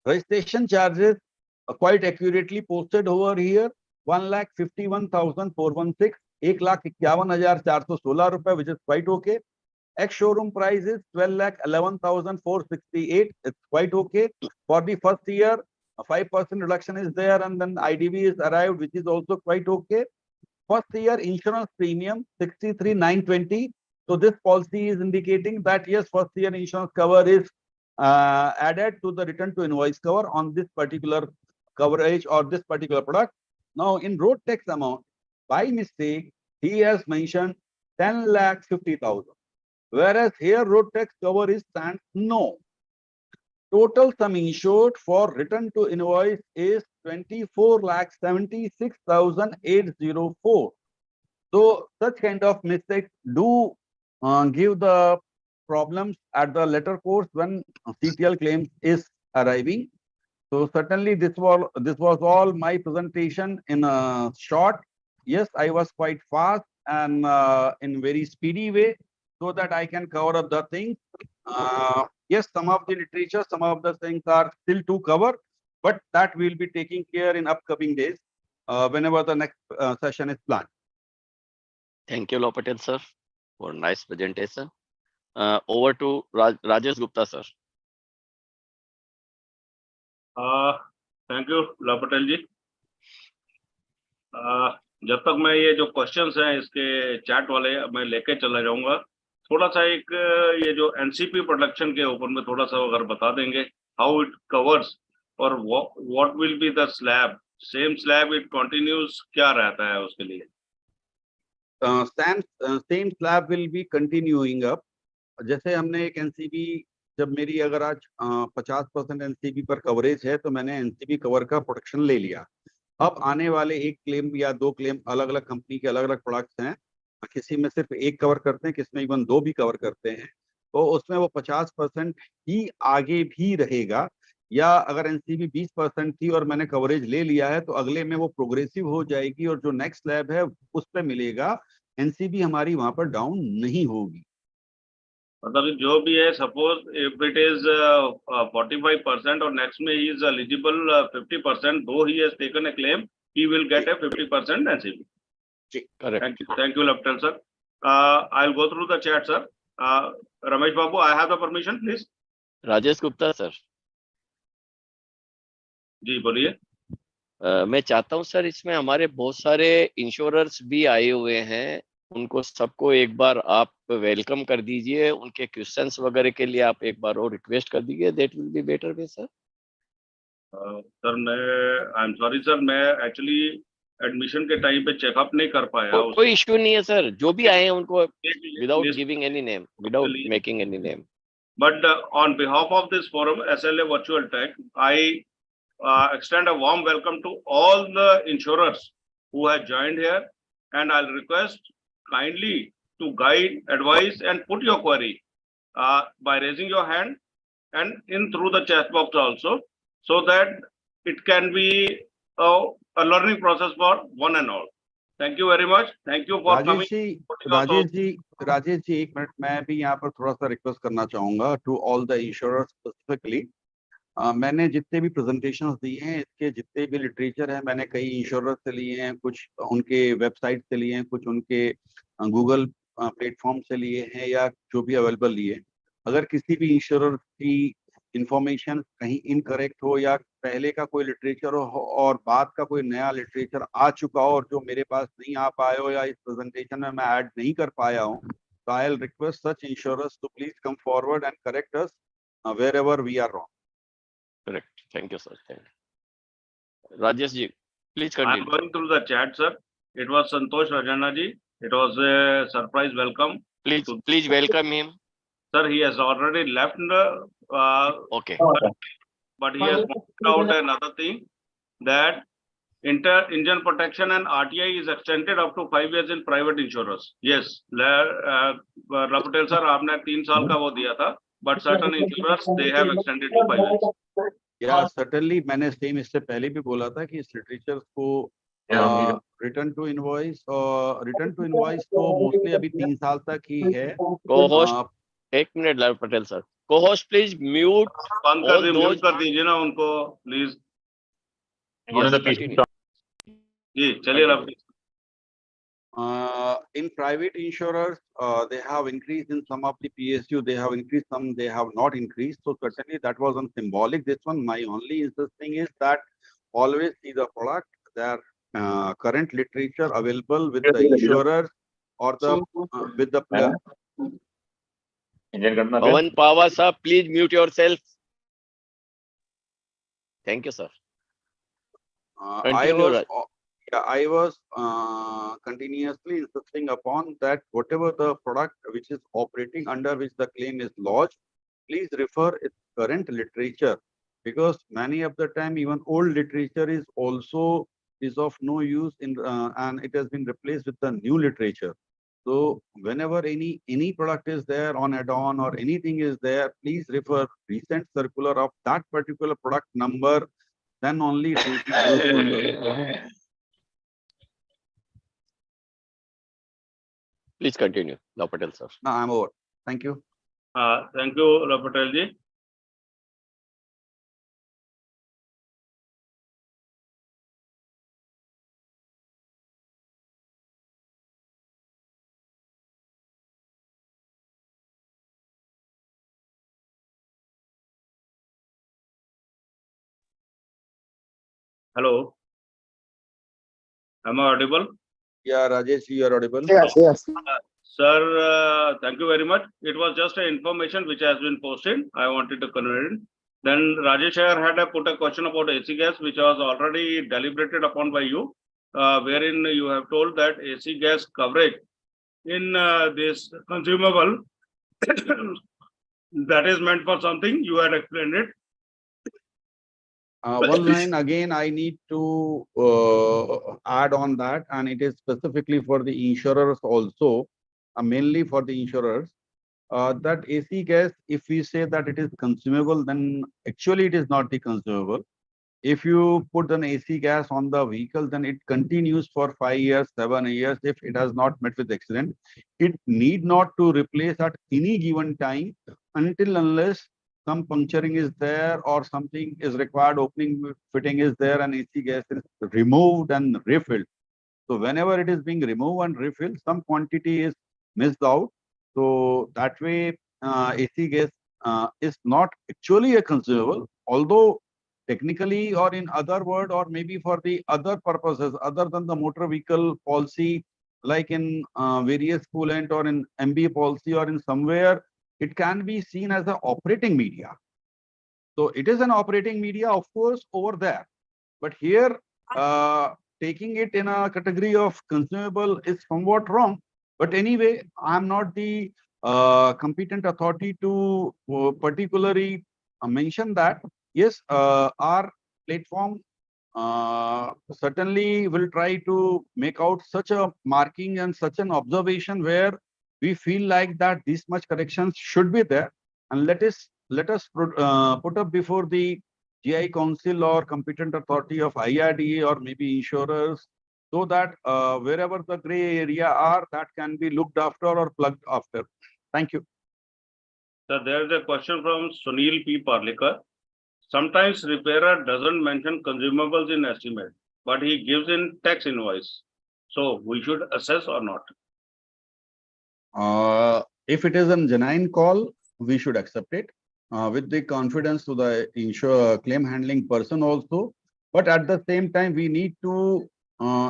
Registration charges quite accurately posted over here. 1,51,416. 1,51,416 rupees, which is quite okay. Ex showroom price is 12,11,468. It's quite okay. For the first year, a 5% reduction is there, and then IDV is arrived, which is also quite okay. First year insurance premium 63,920. So this policy is indicating that yes, first year insurance cover is added to the return to invoice cover on this particular coverage or this particular product. Now in road tax amount, by mistake, he has mentioned 10,50,000. Whereas here road tax cover is stands no. Total sum insured for return to invoice is 24,76,804. So such kind of mistakes do give the problems at the later course when CTL claims is arriving. So certainly this was all my presentation in a short. Yes, I was quite fast and in very speedy way so that I can cover up the things. Yes, some of the literature, some of the things are still to cover, but that we'll be taking care in upcoming days whenever the next session is planned. Thank you, Patel sir, for nice presentation. Over to Rajesh Gupta sir. Thank you Patel ji. जब तक मैं ये जो questions हैं इसके chat वाले मैं लेके चला जाऊंगा, थोड़ा सा एक ये जो एनसीपी प्रोडक्शन के ऊपर में थोड़ा सा अगर बता देंगे हाउ इट कवर्स और what will be the slab, same slab it continues, क्या रहता है उसके लिए? Same slab will be continuing up. जैसे हमने एक एनसीबी, जब मेरी अगर आज 50% एनसीबी पर कवरेज है तो मैंने एनसीबी कवर का प्रोटेक्शन ले लिया। अब आने वाले एक क्लेम या दो क्लेम अलग अलग कंपनी के अलग अलग प्रोडक्ट्स हैं, किसी में सिर्फ एक कवर करते हैं, किसी में इवन दो भी कवर करते हैं, तो उसमें वो 50% ही आगे भी रहेगा। या अगर एनसीबी 20% थी और मैंने कवरेज ले लिया है तो अगले में वो प्रोग्रेसिव हो जाएगी और जो नेक्स्ट स्लैब है उस पर मिलेगा, एनसीबी हमारी वहां पर डाउन नहीं होगी। मतलब जो भी है, सपोज इफ इट इज 45% और नेक्स्ट में ही इज एलिजिबल 50%, दो he has taken a claim, he will get a 50% NCB. Correct. Thank you, Lieutenant sir. I'll go through the chat, sir. Ramesh Babu, I have the permission, please. Rajesh Gupta sir, जी बोलिए। मैं चाहता हूं sir, इसमें हमारे बहुत सारे इंश्योरर्स भी आए हुए हैं, उनको सबको एक बार आप वेलकम कर दीजिए, उनके क्वेश्चंस वगैरह के लिए आप एक बार और रिक्वेस्ट कर दीजिए, that will be better way sir. Sir मैं आई एम सॉरी सर, मैं एक्चुअली एडमिशन के टाइम पे चेकअप नहीं कर पाया। कोई इश्यू नहीं है सर, जो भी आए हैं उनको without giving any name, without making any name. But on behalf of this forum SLA virtual tech, I extend a warm welcome to all the insurers who have joined here, and I'll request kindly to guide, advise and put your query by raising your hand and in through the chat box also, so that it can be a learning process for one and all. Thank you very much. Thank you for coming. Rajesh ji एक minute, मैं भी यहाँ पर थोड़ा सा request करना चाहूंगा to all the insurers specifically. मैंने जितने भी प्रेजेंटेशंस दिए हैं, इसके जितने भी लिटरेचर है, मैंने कई इंश्योरर्स से लिए हैं, कुछ उनके वेबसाइट से लिए हैं, कुछ उनके गूगल प्लेटफॉर्म से लिए हैं या जो भी अवेलेबल लिए। अगर किसी भी इंश्योरर की इंफॉर्मेशन कहीं इनकरेक्ट हो या पहले का कोई लिटरेचर हो और बाद का कोई नया लिटरेचर आ चुका हो और जो मेरे पास नहीं आ पाया हो या इस प्रेजेंटेशन में मैं ऐड नहीं कर पाया हूँ, तो I will request such insurers to please come forward and correct us wherever we are wrong. Correct. Thank you, sir. Thank you. Rajesh ji, please continue. I'm going through the chat, sir. It was Santosh Rajana ji. It was a surprise welcome. Please welcome him. Sir, he has already left. Okay. But he has pointed out another thing, that engine protection and RTI is extended up to 5 years in private insurers. Yes, Patel sir, आपने 3 साल का वो दिया था, but certain insurers they have extended to 5 years. या certainly मैंने same इससे पहले भी बोला था कि इस लिटरेचर को रिटर्न टू इनवॉइस तो मोस्टली अभी 3 साल तक ही है। Co-host, एक minute Patel sir, co-host please mute, बंद कर दीजिए ना उनको प्लीज। जी चलिए। In private insurers, they have increased in some of the PSU, they have increased some, they have not increased. So certainly that was on symbolic. This one, my only insisting is that always see the product, their current literature available with the insurers or the with the player. Pawan Pava sir, please mute yourself. Thank you, sir. I Yeah, I was continuously insisting upon that whatever the product which is operating under which the claim is lodged, please refer its current literature, because many of the time even old literature is also is of no use in and it has been replaced with the new literature. So whenever any product is there on add-on or anything is there, please refer recent circular of that particular product number, then only it will be useful. Please continue, Now Patel sir. No, I'm over. Thank you. Thank you, Patel ji. Hello. Am I audible? Yeah, Rajesh, you are audible. Yes, yes. Sir, thank you very much. It was just an information which has been posted. I wanted to convey it. Then Rajesh here had put a question about AC gas, which was already deliberated upon by you, wherein you have told that AC gas coverage in this consumable that is meant for something. You had explained it. One line again, I need to add on that, and it is specifically for the insurers also, mainly for the insurers. That AC gas, if we say that it is consumable, then actually it is not the consumable. If you put an AC gas on the vehicle, then it continues for 5 years, 7 years. If it has not met with accident, it need not to replace at any given time until unless some puncturing is there or something is required, opening fitting is there, and AC gas is removed and refilled. So whenever it is being removed and refilled, some quantity is missed out. So that way, AC gas is not actually a consumable, although technically or in other word or maybe for the other purposes other than the motor vehicle policy, like in various coolant or in MB policy or in somewhere, it can be seen as an operating media. So it is an operating media, of course, over there. But here, taking it in a category of consumable is somewhat wrong. But anyway, I'm not the competent authority to particularly mention that. Yes, our platform certainly will try to make out such a marking and such an observation where we feel like that this much corrections should be there, and let us put up before the GI Council or competent authority of IRDA or maybe insurers, so that wherever the gray area are, that can be looked after or plugged after. Thank you. So there is a question from Sunil P. Parlikar. Sometimes repairer doesn't mention consumables in estimate, but he gives in tax invoice. So we should assess or not? If it is a genuine call, we should accept it with the confidence to the claim handling person also. But at the same time, we need to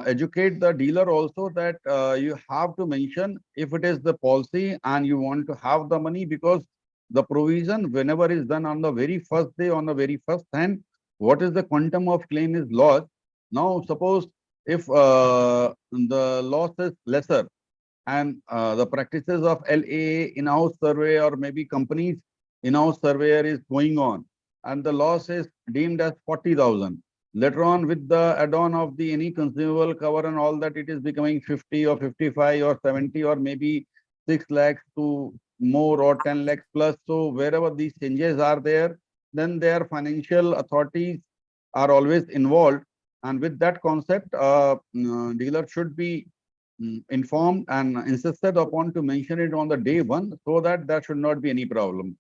educate the dealer also that you have to mention if it is the policy and you want to have the money, because the provision whenever is done on the very first day, on the very first hand, what is the quantum of claim is lost. Now, suppose if the loss is lesser, and the practices of LAA in-house survey or maybe companies in-house surveyor is going on, and the loss is deemed as 40,000. Later on, with the add-on of the any consumable cover and all that, it is becoming 50 or 55 or 70 or maybe 6 lakhs to more or 10 lakhs plus. So wherever these changes are there, then their financial authorities are always involved. And with that concept, dealer should be informed and insisted upon to mention it on the day one, so that there should not be any problem.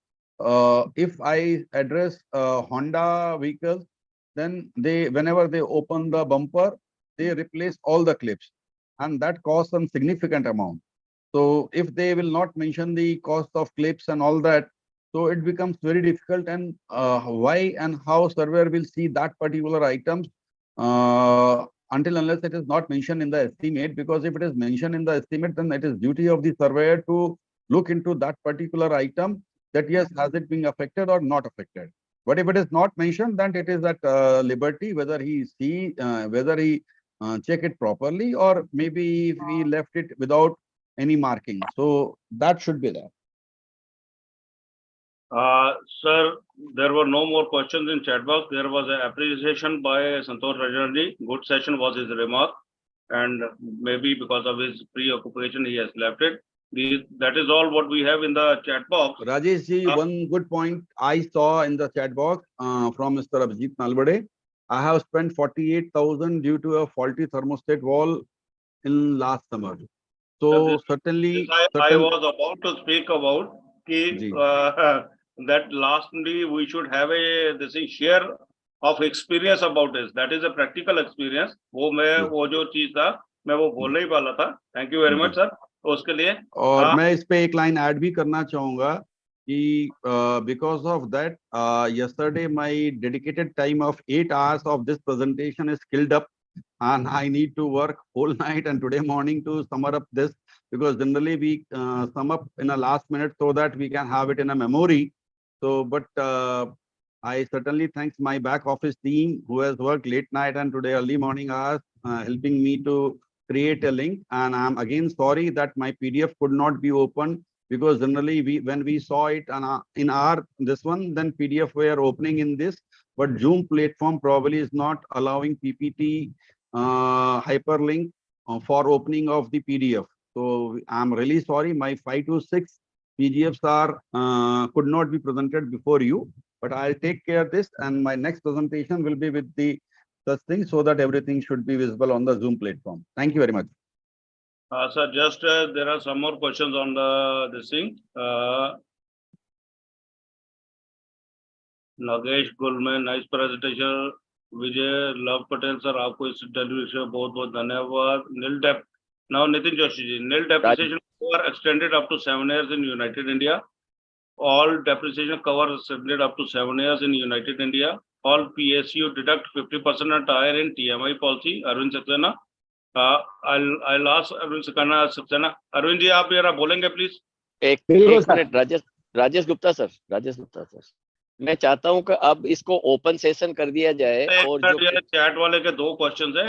If I address Honda vehicles, then whenever they open the bumper, they replace all the clips, and that costs some significant amount. So if they will not mention the cost of clips and all that, so it becomes very difficult. And why and how surveyor will see that particular items until unless it is not mentioned in the estimate, because if it is mentioned in the estimate, then it is duty of the surveyor to look into that particular item, that yes, has it been affected or not affected. But if it is not mentioned, then it is at liberty whether he check it properly, or maybe if we left it without any marking. So that should be there. Sir, there were no more questions in chat box. There was an appreciation by Santosh Rajanji. Good session was his remark, and maybe because of his preoccupation, he has left it. That is all what we have in the chat box. Rajesh ji, one good point I saw in the chat box from Mr. Abhijit Nalbade. I have spent 48,000 due to a faulty thermostat wall in last summer. So certainly, I was about to speak about Ji. that lastly we should have a share of experience about this. That is a practical experience. वो मैं वो जो चीज था मैं वो बोलने ही वाला था. Thank you very much sir. उसके लिए और मैं इस पे एक लाइन ऐड भी करना चाहूंगा कि because of that yesterday my dedicated time of 8 hours of this presentation is filled up, and I need to work whole night and today morning to sum up this, because generally we sum up in a last minute so that we can have it in a memory. So but I certainly thanks my back office team who has worked late night and today early morning hours helping me to create a link. And I'm again sorry that my PDF could not be opened, because generally when we saw it in our this one, then PDF were opening in this, but Zoom platform probably is not allowing PPT hyperlink for opening of the PDF. So I'm really sorry, my 5 to 6 PDFs are could not be presented before you, but I'll take care of this, and my next presentation will be with the such thing so that everything should be visible on the Zoom platform. Thank you very much. Sir, just there are some more questions on this thing. Nagesh Gulme, nice presentation. Vijay Love Patel sir, आपको इस delivery से बहुत बहुत धन्यवाद. Nil dep. Now Nitin Joshi ji, nil depreciation cover extended up to 7 years in United India. All depreciation cover extended up to 7 years in United India. All PSU deduct 50% and higher in TMI policy. Arvind Saxena. I'll ask Arvind Saxena. Arvind ji, आप जरा बोलेंगे please. एक minute Rajesh Gupta sir, मैं चाहता हूं कि अब इसको ओपन सेशन कर दिया जाए, और जो चैट वाले के 2 क्वेश्चंस हैं.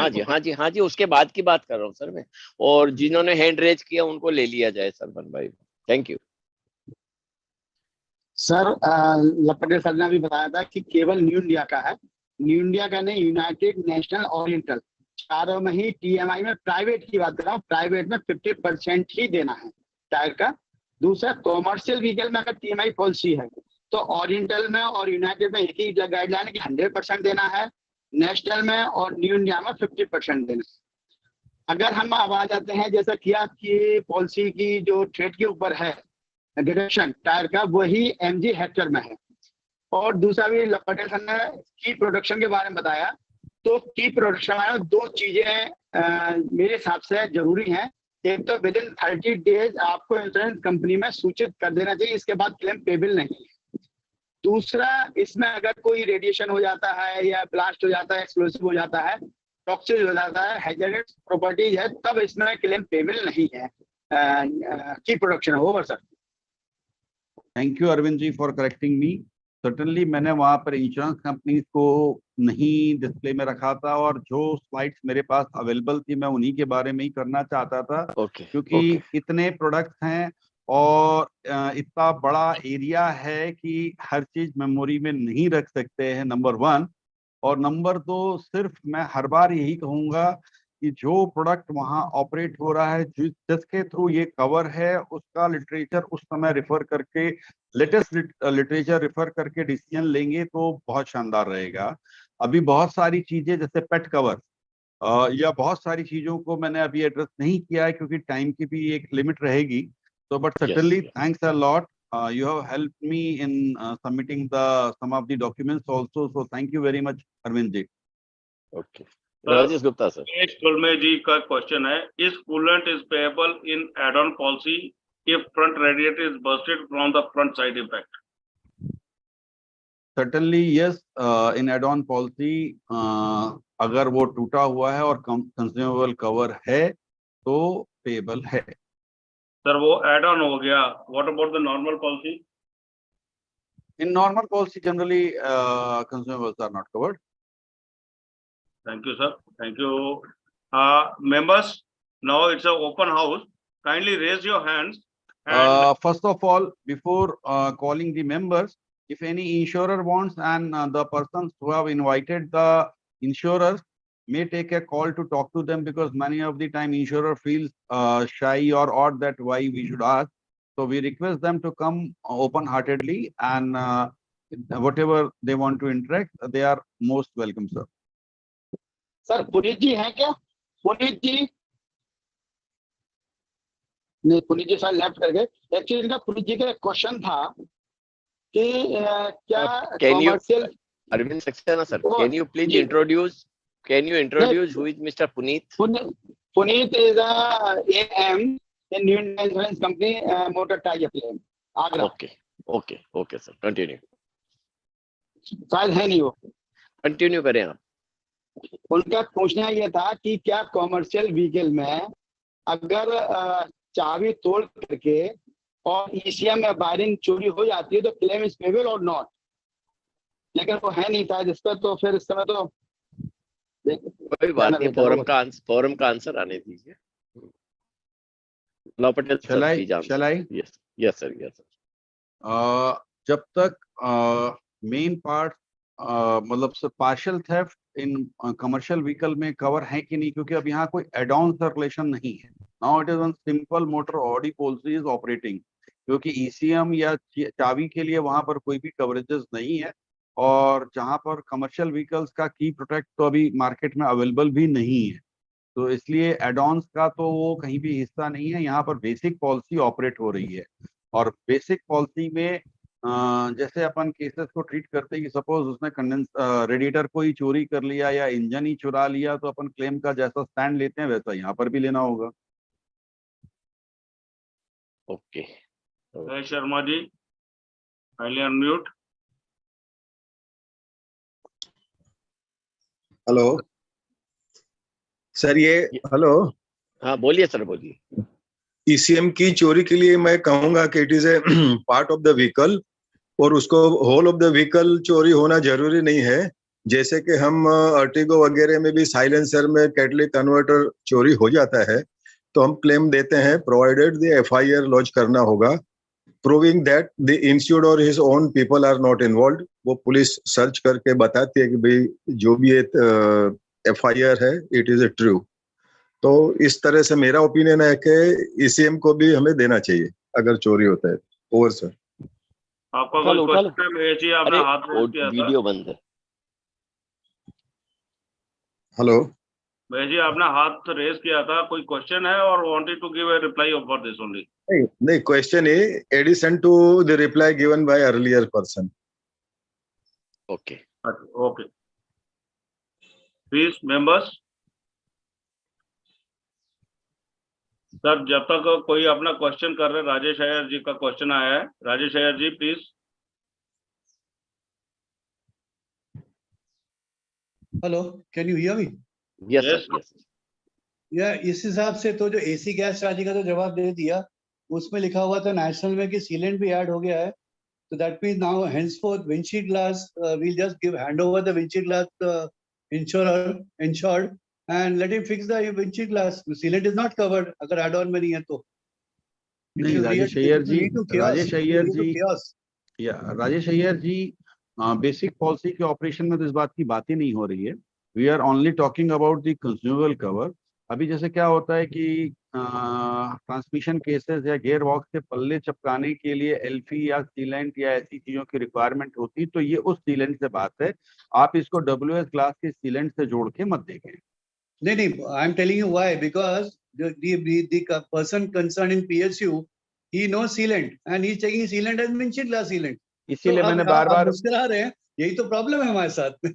हाँ जी उसके बाद की बात कर रहा हूं सर मैं, और जिन्होंने हैंड रेज किया उनको ले लिया जाए सर भाई. Thank you sir. Patel sir ने भी बताया था कि केवल न्यू इंडिया का है, न्यू इंडिया का नहीं, यूनाइटेड, नेशनल, ओरिएंटल, चारों में ही TMI में प्राइवेट की बात कर रहा हूँ, प्राइवेट में 50% ही देना है टायर का. दूसरा, कॉमर्शियल व्हीकल में अगर TMI पॉलिसी है तो ओरिएंटल में और यूनाइटेड में एक ही गाइडलाइन है कि 100% देना है, नेशनल में और न्यू इंडिया में 50% देना है. अगर हम अब आ जाते हैं जैसा किया कि पॉलिसी की जो ट्रेड के ऊपर है डिडक्शन टायर का, वही MG हेक्टर में है. और दूसरा भी पटेल सर ने की प्रोडक्शन के बारे में बताया, तो की प्रोडक्शन में 2 चीजें मेरे हिसाब से जरूरी हैं. एक तो विद इन 30 डेज आपको इंश्योरेंस कंपनी में सूचित कर देना चाहिए, इसके बाद क्लेम पेबल नहीं है. दूसरा, इसमें अगर कोई रेडिएशन हो जाता है या ब्लास्ट हो जाता है, एक्सप्लोसिव हो जाता है, टॉक्सिक हो जाता है, हैजर्डस प्रॉपर्टीज है, तब इसमें क्लेम पेबल नहीं है. की production over sir. Thank you Arvind ji for correcting me. Certainly मैंने वहां पर इंश्योरेंस कंपनीज को नहीं डिस्प्ले में रखा था, और जो स्लाइड्स मेरे पास अवेलेबल थी मैं उन्हीं के बारे में ही करना चाहता था. क्योंकि इतने प्रोडक्ट्स हैं और इतना बड़ा एरिया है कि हर चीज मेमोरी में नहीं रख सकते हैं, नंबर 1. और नंबर 2, सिर्फ मैं हर बार यही कहूंगा कि जो प्रोडक्ट वहां ऑपरेट हो रहा है, जिसके थ्रू ये कवर है, उसका लिटरेचर उस समय रेफर करके, लेटेस्ट लिटरेचर रेफर करके डिसीजन लेंगे तो बहुत शानदार रहेगा. अभी बहुत सारी चीजें जैसे पेट कवर या बहुत सारी चीजों को मैंने अभी एड्रेस नहीं किया है क्योंकि टाइम की भी एक लिमिट रहेगी. So, but certainly, thanks a lot. You have helped me in submitting some of the documents also. So, thank you very much, Arvind ji. Okay. Rajesh Gupta sir. Kulme ji का question है, is coolant is payable in add-on policy if front radiator is bursted from the front side impact? Certainly, yes. In add-on policy, अगर वो टूटा हुआ है और consumable cover है, तो payable है. Sir, वो add-on हो गया. What about the normal policy? In normal policy, generally, consumables are not covered. Thank you, sir. Thank you. Members, now it's an open house. Kindly raise your hands. And First of all, before calling the members, if any insurer wants and the persons who have invited the insurers may take a call to talk to them, because many of the time insurer feels shy or odd that why we should ask. So we request them to come open-heartedly, and whatever they want to interact, they are most welcome, sir. Sir Puneet ji हैं क्या? पुनीत जी नहीं, पुनीत जी sir left कर गए। Actually इनका पुनीत जी का question था कि क्या commercial Arvind Saxena sir, can you please introduce who is Mr. Puneet? Puneet is a AM in New Insurance Company, motor tie-up claim, Agra. Okay sir, continue. शायद है नहीं वो, कंटिन्यू करें आप। उनका पूछना ये था कि क्या कॉमर्शियल व्हीकल में अगर चाबी तोड़ करके और ईसीएम में वायरिंग चोरी हो जाती है तो क्लेम इज पेबल और नॉट, लेकिन वो है नहीं था जिस पर, तो फिर इस समय तो कोई बात नहीं, फोरम का आंसर आने दीजिए। लॉ पटेल शलाई? Yes sir. जब तक मेन पार्ट मतलब partial theft in commercial vehicle में कवर है कि नहीं, क्योंकि अब यहाँ कोई एड ऑन सर्कुलेशन नहीं है। Now it is one simple motor Audi policy is operating, क्योंकि ईसीएम या चाबी के लिए वहां पर कोई भी कवरेजेस नहीं है, और जहां पर कमर्शियल व्हीकल्स का की प्रोटेक्ट तो अभी मार्केट में अवेलेबल भी नहीं है, तो इसलिए एड ऑन्स का तो वो कहीं भी हिस्सा नहीं है। यहाँ पर बेसिक पॉलिसी ऑपरेट हो रही है, और बेसिक पॉलिसी में जैसे अपन केसेस को ट्रीट करते हैं कि सपोज उसने कंडेंस रेडिएटर को ही चोरी कर लिया या इंजन ही चुरा लिया, तो अपन क्लेम का जैसा स्टैंड लेते हैं वैसा यहाँ पर भी लेना होगा। ओके शर्मा जी, पहले अनम्यूट। हेलो सर, ये हेलो, हाँ बोलिए सर, बोलिए। ईसीएम की चोरी के लिए मैं कहूंगा कि it is a part of the vehicle, और उसको होल ऑफ द व्हीकल चोरी होना जरूरी नहीं है। जैसे कि हम अर्टिगो वगैरह में भी साइलेंसर में कैटलिक कन्वर्टर चोरी हो जाता है तो हम क्लेम देते हैं, प्रोवाइडेड द एफआईआर लॉन्च करना होगा प्रूविंग दैट द इंश्योर्ड और his own people are not involved. वो पुलिस सर्च करके बताती है कि भाई जो भी एफआईआर है इट इज ए ट्रू। तो इस तरह से मेरा ओपिनियन है कि ईसीएम को भी हमें देना चाहिए अगर चोरी होता है। Over sir. आपका कोई क्वेश्चन भेजिए, आपने हाथ रेज किया था। वीडियो बंद है। हेलो भेजिए, आपने हाथ रेज किया था, कोई क्वेश्चन है और wanted to give a reply for this only. नहीं, क्वेश्चन है addition to the reply given by earlier person. Okay please members. Sir जब तक कोई अपना क्वेश्चन कर रहे, राजेश अय्यर जी का क्वेश्चन आया है। Rajesh Iyer ji please. Hello, can you hear me? Yes. या इस हिसाब से तो जो एसी गैस चार्जिंग का तो जवाब दे दिया, उसमें लिखा हुआ था नेशनल में कि सीलेंट भी ऐड हो गया है, तो that means now henceforth windshield glass we'll just give hand over the windshield glass insured and let him fix the windshield glass. Sealant is not covered अगर add on में नहीं है तो। नहीं राजेश अय्यर जी, बेसिक पॉलिसी के ऑपरेशन में तो इस बात की बात ही नहीं हो रही है। We are only talking about the consumable cover. अभी जैसे क्या होता है कि ट्रांसमिशन केसेस या गियर बॉक्स के पल्ले चिपकाने के लिए एल्फी या सीलेंट या ऐसी चीजों की रिक्वायरमेंट होती है, तो ये उस सीलेंट से बात है। आप इसको WS ग्लास के सीलेंट से जोड़ के मत देखें। नहीं, I am telling you why, because the person concerned in PSU he knows sealant and he is checking sealant as windshield glass sealant। इसीलिए मैंने बार-बार मुस्कुरा रहे हैं, यही तो प्रॉब्लम है हमारे साथ में।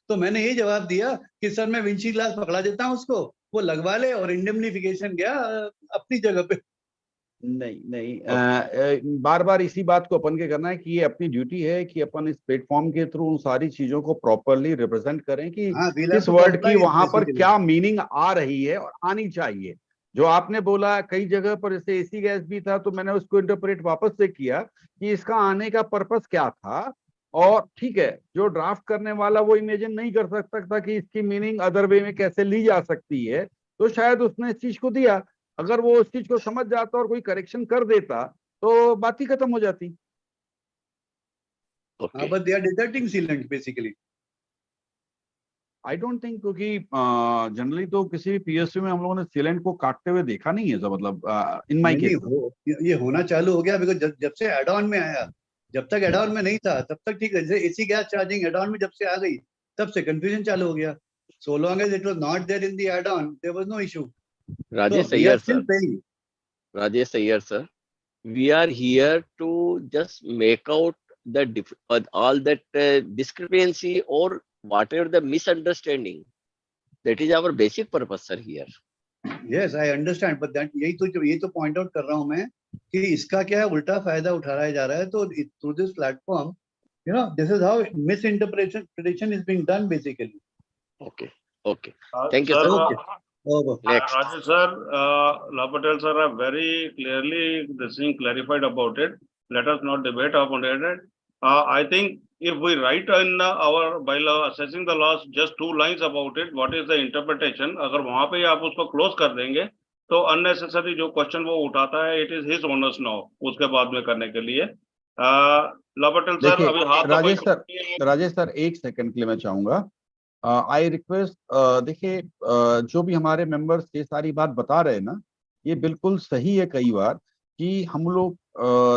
तो मैंने यही जवाब दिया कि सर मैं विंडशील्ड ग्लास पकड़ा देता हूँ उसको, वो लगवा ले और इंडेमनिफिकेशन गया अपनी जगह पे। नहीं, बार-बार इसी बात को अपन के करना है कि ये अपनी ड्यूटी है कि अपन इस प्लेटफॉर्म के थ्रू उन सारी चीजों को प्रॉपरली रिप्रेजेंट करें कि इस वर्ड की वहां पर क्या मीनिंग आ रही है और आनी चाहिए। जो आपने बोला कई जगह पर जैसे एसी गैस भी था, तो मैंने उसको इंटरप्रेट वापस से किया कि इसका आने का पर्पस क्या था। और ठीक है, जो ड्राफ्ट करने वाला वो इमेजिन नहीं कर सकता कि इसकी मीनिंग अदर वे में कैसे ली जा सकती है, तो शायद उसने इस चीज को दिया। अगर वो उस चीज को समझ जाता और कोई करेक्शन कर देता तो बात ही खत्म हो जाती। Okay. But they are deserting sealant basically. I don't think, क्योंकि जनरली तो किसी भी पीएसयू में हम लोगों ने सीलेंट को काटते हुए देखा नहीं है, तो मतलब इन माय केस ये होना चालू हो गया बिकॉज जब से एड ऑन में आया, जब तक एड ऑन में नहीं था तब तक ठीक है। जैसे AC gas charging add on में जब से आ गई तब से कंफ्यूजन चालू हो गया। So long as it was not there in the add on there was no issue. Rajesh we are Iyer still sir, paying. Rajesh Iyer sir, we are here to just make out the all that discrepancy or whatever the misunderstanding. That is our basic purpose, sir, here. Yes I understand, but that यही तो point out कर रहा हूं मैं कि इसका क्या है, उल्टा फायदा उठाया जा रहा है। तो through this platform you know this is how misinterpretation is being done basically. Okay, okay. Thank you, sir, sir. Okay. Over. Next. Rajesh sir, Patel sir have very clearly this thing clarified about it. Let us not debate upon it. I think if we write in our bylaw assessing the laws just 2 lines about it, what is the interpretation, अगर वहां पे आप उसको close कर देंगे तो unnecessary जो question वो उठाता है, it is his onus now उसके बाद में करने के लिए। पटेल सर अभी हाथ राजेश सर 1 सेकंड के लिए मैं चाहूंगा, आई रिक्वेस्ट, देखिए जो भी हमारे मेंबर्स ये सारी बात बता रहे हैं ना, ये बिल्कुल सही है। कई बार कि हम लोग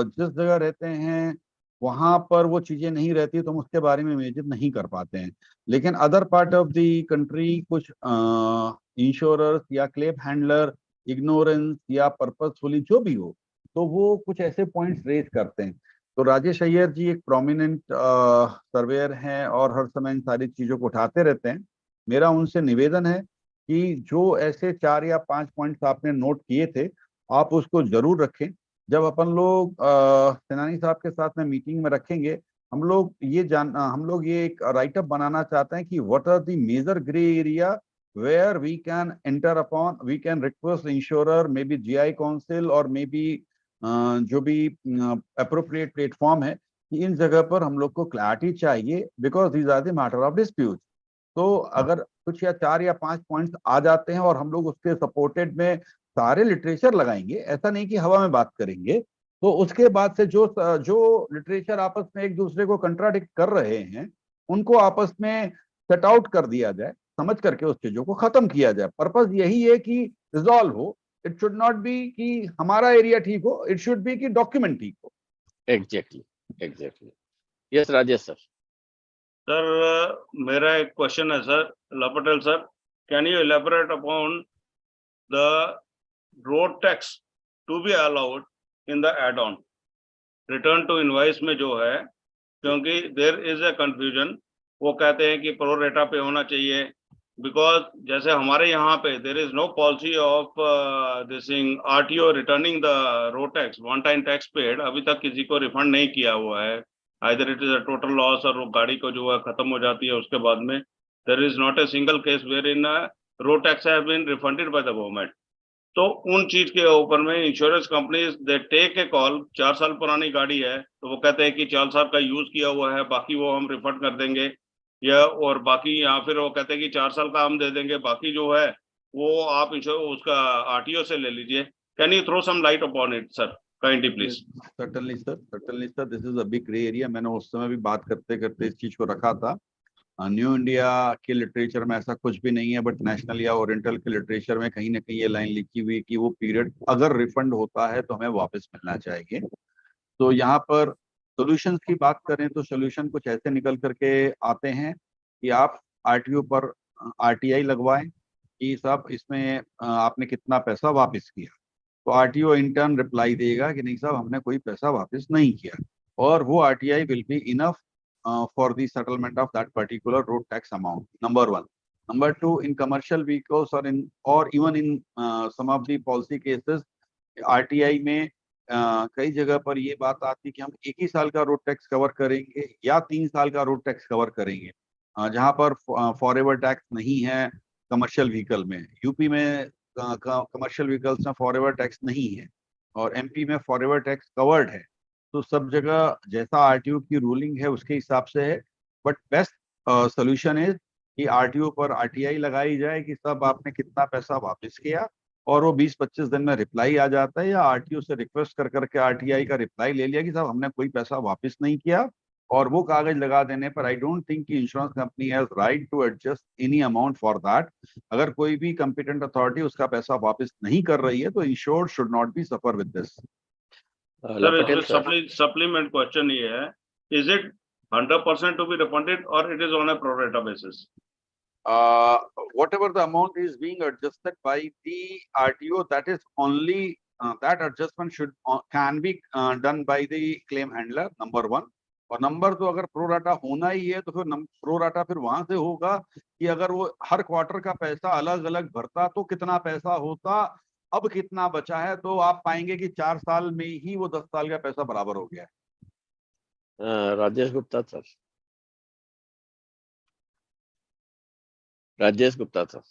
जिस जगह रहते हैं वहां पर वो चीजें नहीं रहती तो हम उसके बारे में इमेजिन नहीं कर पाते हैं, लेकिन other part of the country कुछ इंश्योरर्स या क्लेम हैंडलर इग्नोरेंस या पर्पसफुली जो भी हो, तो वो कुछ ऐसे पॉइंट्स रेज करते हैं। तो राजेश अय्यर जी एक प्रोमिनेंट सर्वेयर हैं और हर समय इन सारी चीजों को उठाते रहते हैं। मेरा उनसे निवेदन है कि जो ऐसे 4 या 5 पॉइंट्स आपने नोट किए थे, आप उसको जरूर रखें। जब अपन लोग सेनानी साहब के साथ में मीटिंग में रखेंगे, हम लोग ये एक राइटअप बनाना चाहते हैं कि what are the major grey area where we can enter upon, we can request insurer, maybe GI council और maybe जो भी अप्रोप्रिएट प्लेटफॉर्म है कि इन जगह पर हम लोग को क्लैरिटी चाहिए, because these are the matter of dispute. तो अगर कुछ या 4 या 5 पॉइंट्स आ जाते हैं और हम लोग उसके सपोर्टेड में सारे लिटरेचर लगाएंगे, ऐसा नहीं कि हवा में बात करेंगे, तो उसके बाद से जो लिटरेचर आपस में एक दूसरे को कंट्राडिक्ट कर रहे हैं उनको आपस में सेट आउट कर दिया जाए, समझ करके उस चीजों को खत्म किया जाए। पर्पस यही है कि रिजॉल्व हो। इट शुड नॉट बी कि हमारा एरिया ठीक हो, इट शुड बी कि डॉक्यूमेंट ठीक हो। Exactly. Yes Rajesh sir. Sir मेरा एक क्वेश्चन है sir, Patel sir, can you elaborate upon the road tax to be allowed in the add on return to invoice में जो है, क्योंकि देयर इज अ कंफ्यूजन। वो कहते हैं कि प्रो रेटा पे होना चाहिए, बिकॉज जैसे हमारे यहाँ पे there is no policy of this RTO returning the road tax, one time tax paid अभी तक किसी को रिफंड नहीं किया हुआ है। Either it is a total loss और वो गाड़ी को जो है खत्म हो जाती है उसके बाद में there is not a single case where in road tax have been refunded by the government. तो उन चीज के ऊपर में insurance companies they take a call, 4 साल पुरानी गाड़ी है तो वो कहते हैं कि 4 साल का यूज किया हुआ है, बाकी वो हम रिफंड कर देंगे, या और बाकी या फिर वो कहते हैं कि 4 साल का हम दे देंगे, बाकी जो है वो आप उसका आरटीओ से ले लीजिए। Can you throw some light upon it sir, kindly please. Certainly sir, this is a big grey area. मैंने उस समय भी बात करते करते इस चीज को रखा था। न्यू इंडिया के लिटरेचर में ऐसा कुछ भी नहीं है, बट नेशनल या ओरिएंटल के लिटरेचर में कहीं ना कहीं ये लाइन लिखी हुई कि वो पीरियड अगर रिफंड होता है तो हमें वापस मिलना चाहिए। तो यहाँ पर सॉल्यूशंस की बात करें तो सॉल्यूशन कुछ ऐसे निकल करके आते हैं कि आप आरटीओ पर आरटीआई लगवाएं कि साहब इसमें आपने कितना पैसा वापस किया, तो आरटीओ इंटर्न रिप्लाई देगा कि नहीं साहब हमने कोई पैसा वापस नहीं किया, और वो RTI will be enough for the settlement of that particular road tax amount, number 1। Number 2, in commercial vehicles और even in some of the policy cases RTI में कई जगह पर ये बात आती है कि हम 1 ही साल का रोड टैक्स कवर करेंगे या 3 साल का रोड टैक्स कवर करेंगे, जहां पर फॉरएवर टैक्स नहीं है कमर्शियल व्हीकल में। यूपी में कमर्शियल व्हीकल्स में फॉरएवर टैक्स नहीं है और एमपी में फॉरएवर टैक्स कवर्ड है। तो सब जगह जैसा आरटीओ की रूलिंग है उसके हिसाब से है, बट बेस्ट सोल्यूशन इज कि आरटीओ पर आरटीआई लगाई जाए कि सब आपने कितना पैसा वापस किया, और वो 20-25 दिन में रिप्लाई आ जाता है, या आरटीओ से रिक्वेस्ट कर करके आरटीआई का रिप्लाई ले लिया कि साहब हमने कोई पैसा वापस नहीं किया, और वो कागज लगा देने पर आई डोंट थिंक कि insurance company has right to adjust any amount for that. अगर कोई भी कंपिटेंट अथॉरिटी उसका पैसा वापस नहीं कर रही है तो insured should not be suffer with this. Sir इसमें सप्लीमेंट क्वेश्चन ये है, is it 100% to be refunded और it is on a pro rata basis? Whatever the amount is being adjusted by the RTO, that is only that adjustment should can be done by the claim handler, number one. और number तो अगर pro rata होना ही है तो फिर pro rata फिर वहां से होगा कि अगर वो हर क्वार्टर का पैसा अलग अलग भरता तो कितना पैसा होता, अब कितना बचा है, तो आप पाएंगे कि 4 साल में ही वो 10 साल का पैसा बराबर हो गया है। राजेश गुप्ता सर, राजेश गुप्ता सर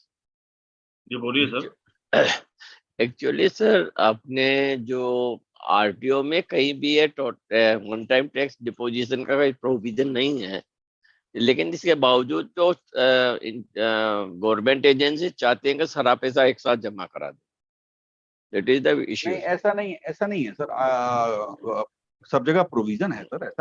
जी बोलिए सर। एक्चुअली सर आपने जो आरटीओ में कहीं भी ये वन टाइम टैक्स डिपोजिशन का कोई प्रोविजन नहीं है, लेकिन इसके बावजूद तो गवर्नमेंट एजेंसी चाहते हैं कि सारा पैसा एक साथ जमा करा दे। That is the issue. नहीं, ऐसा नहीं है सर, सब जगह प्रोविजन है सर, ऐसा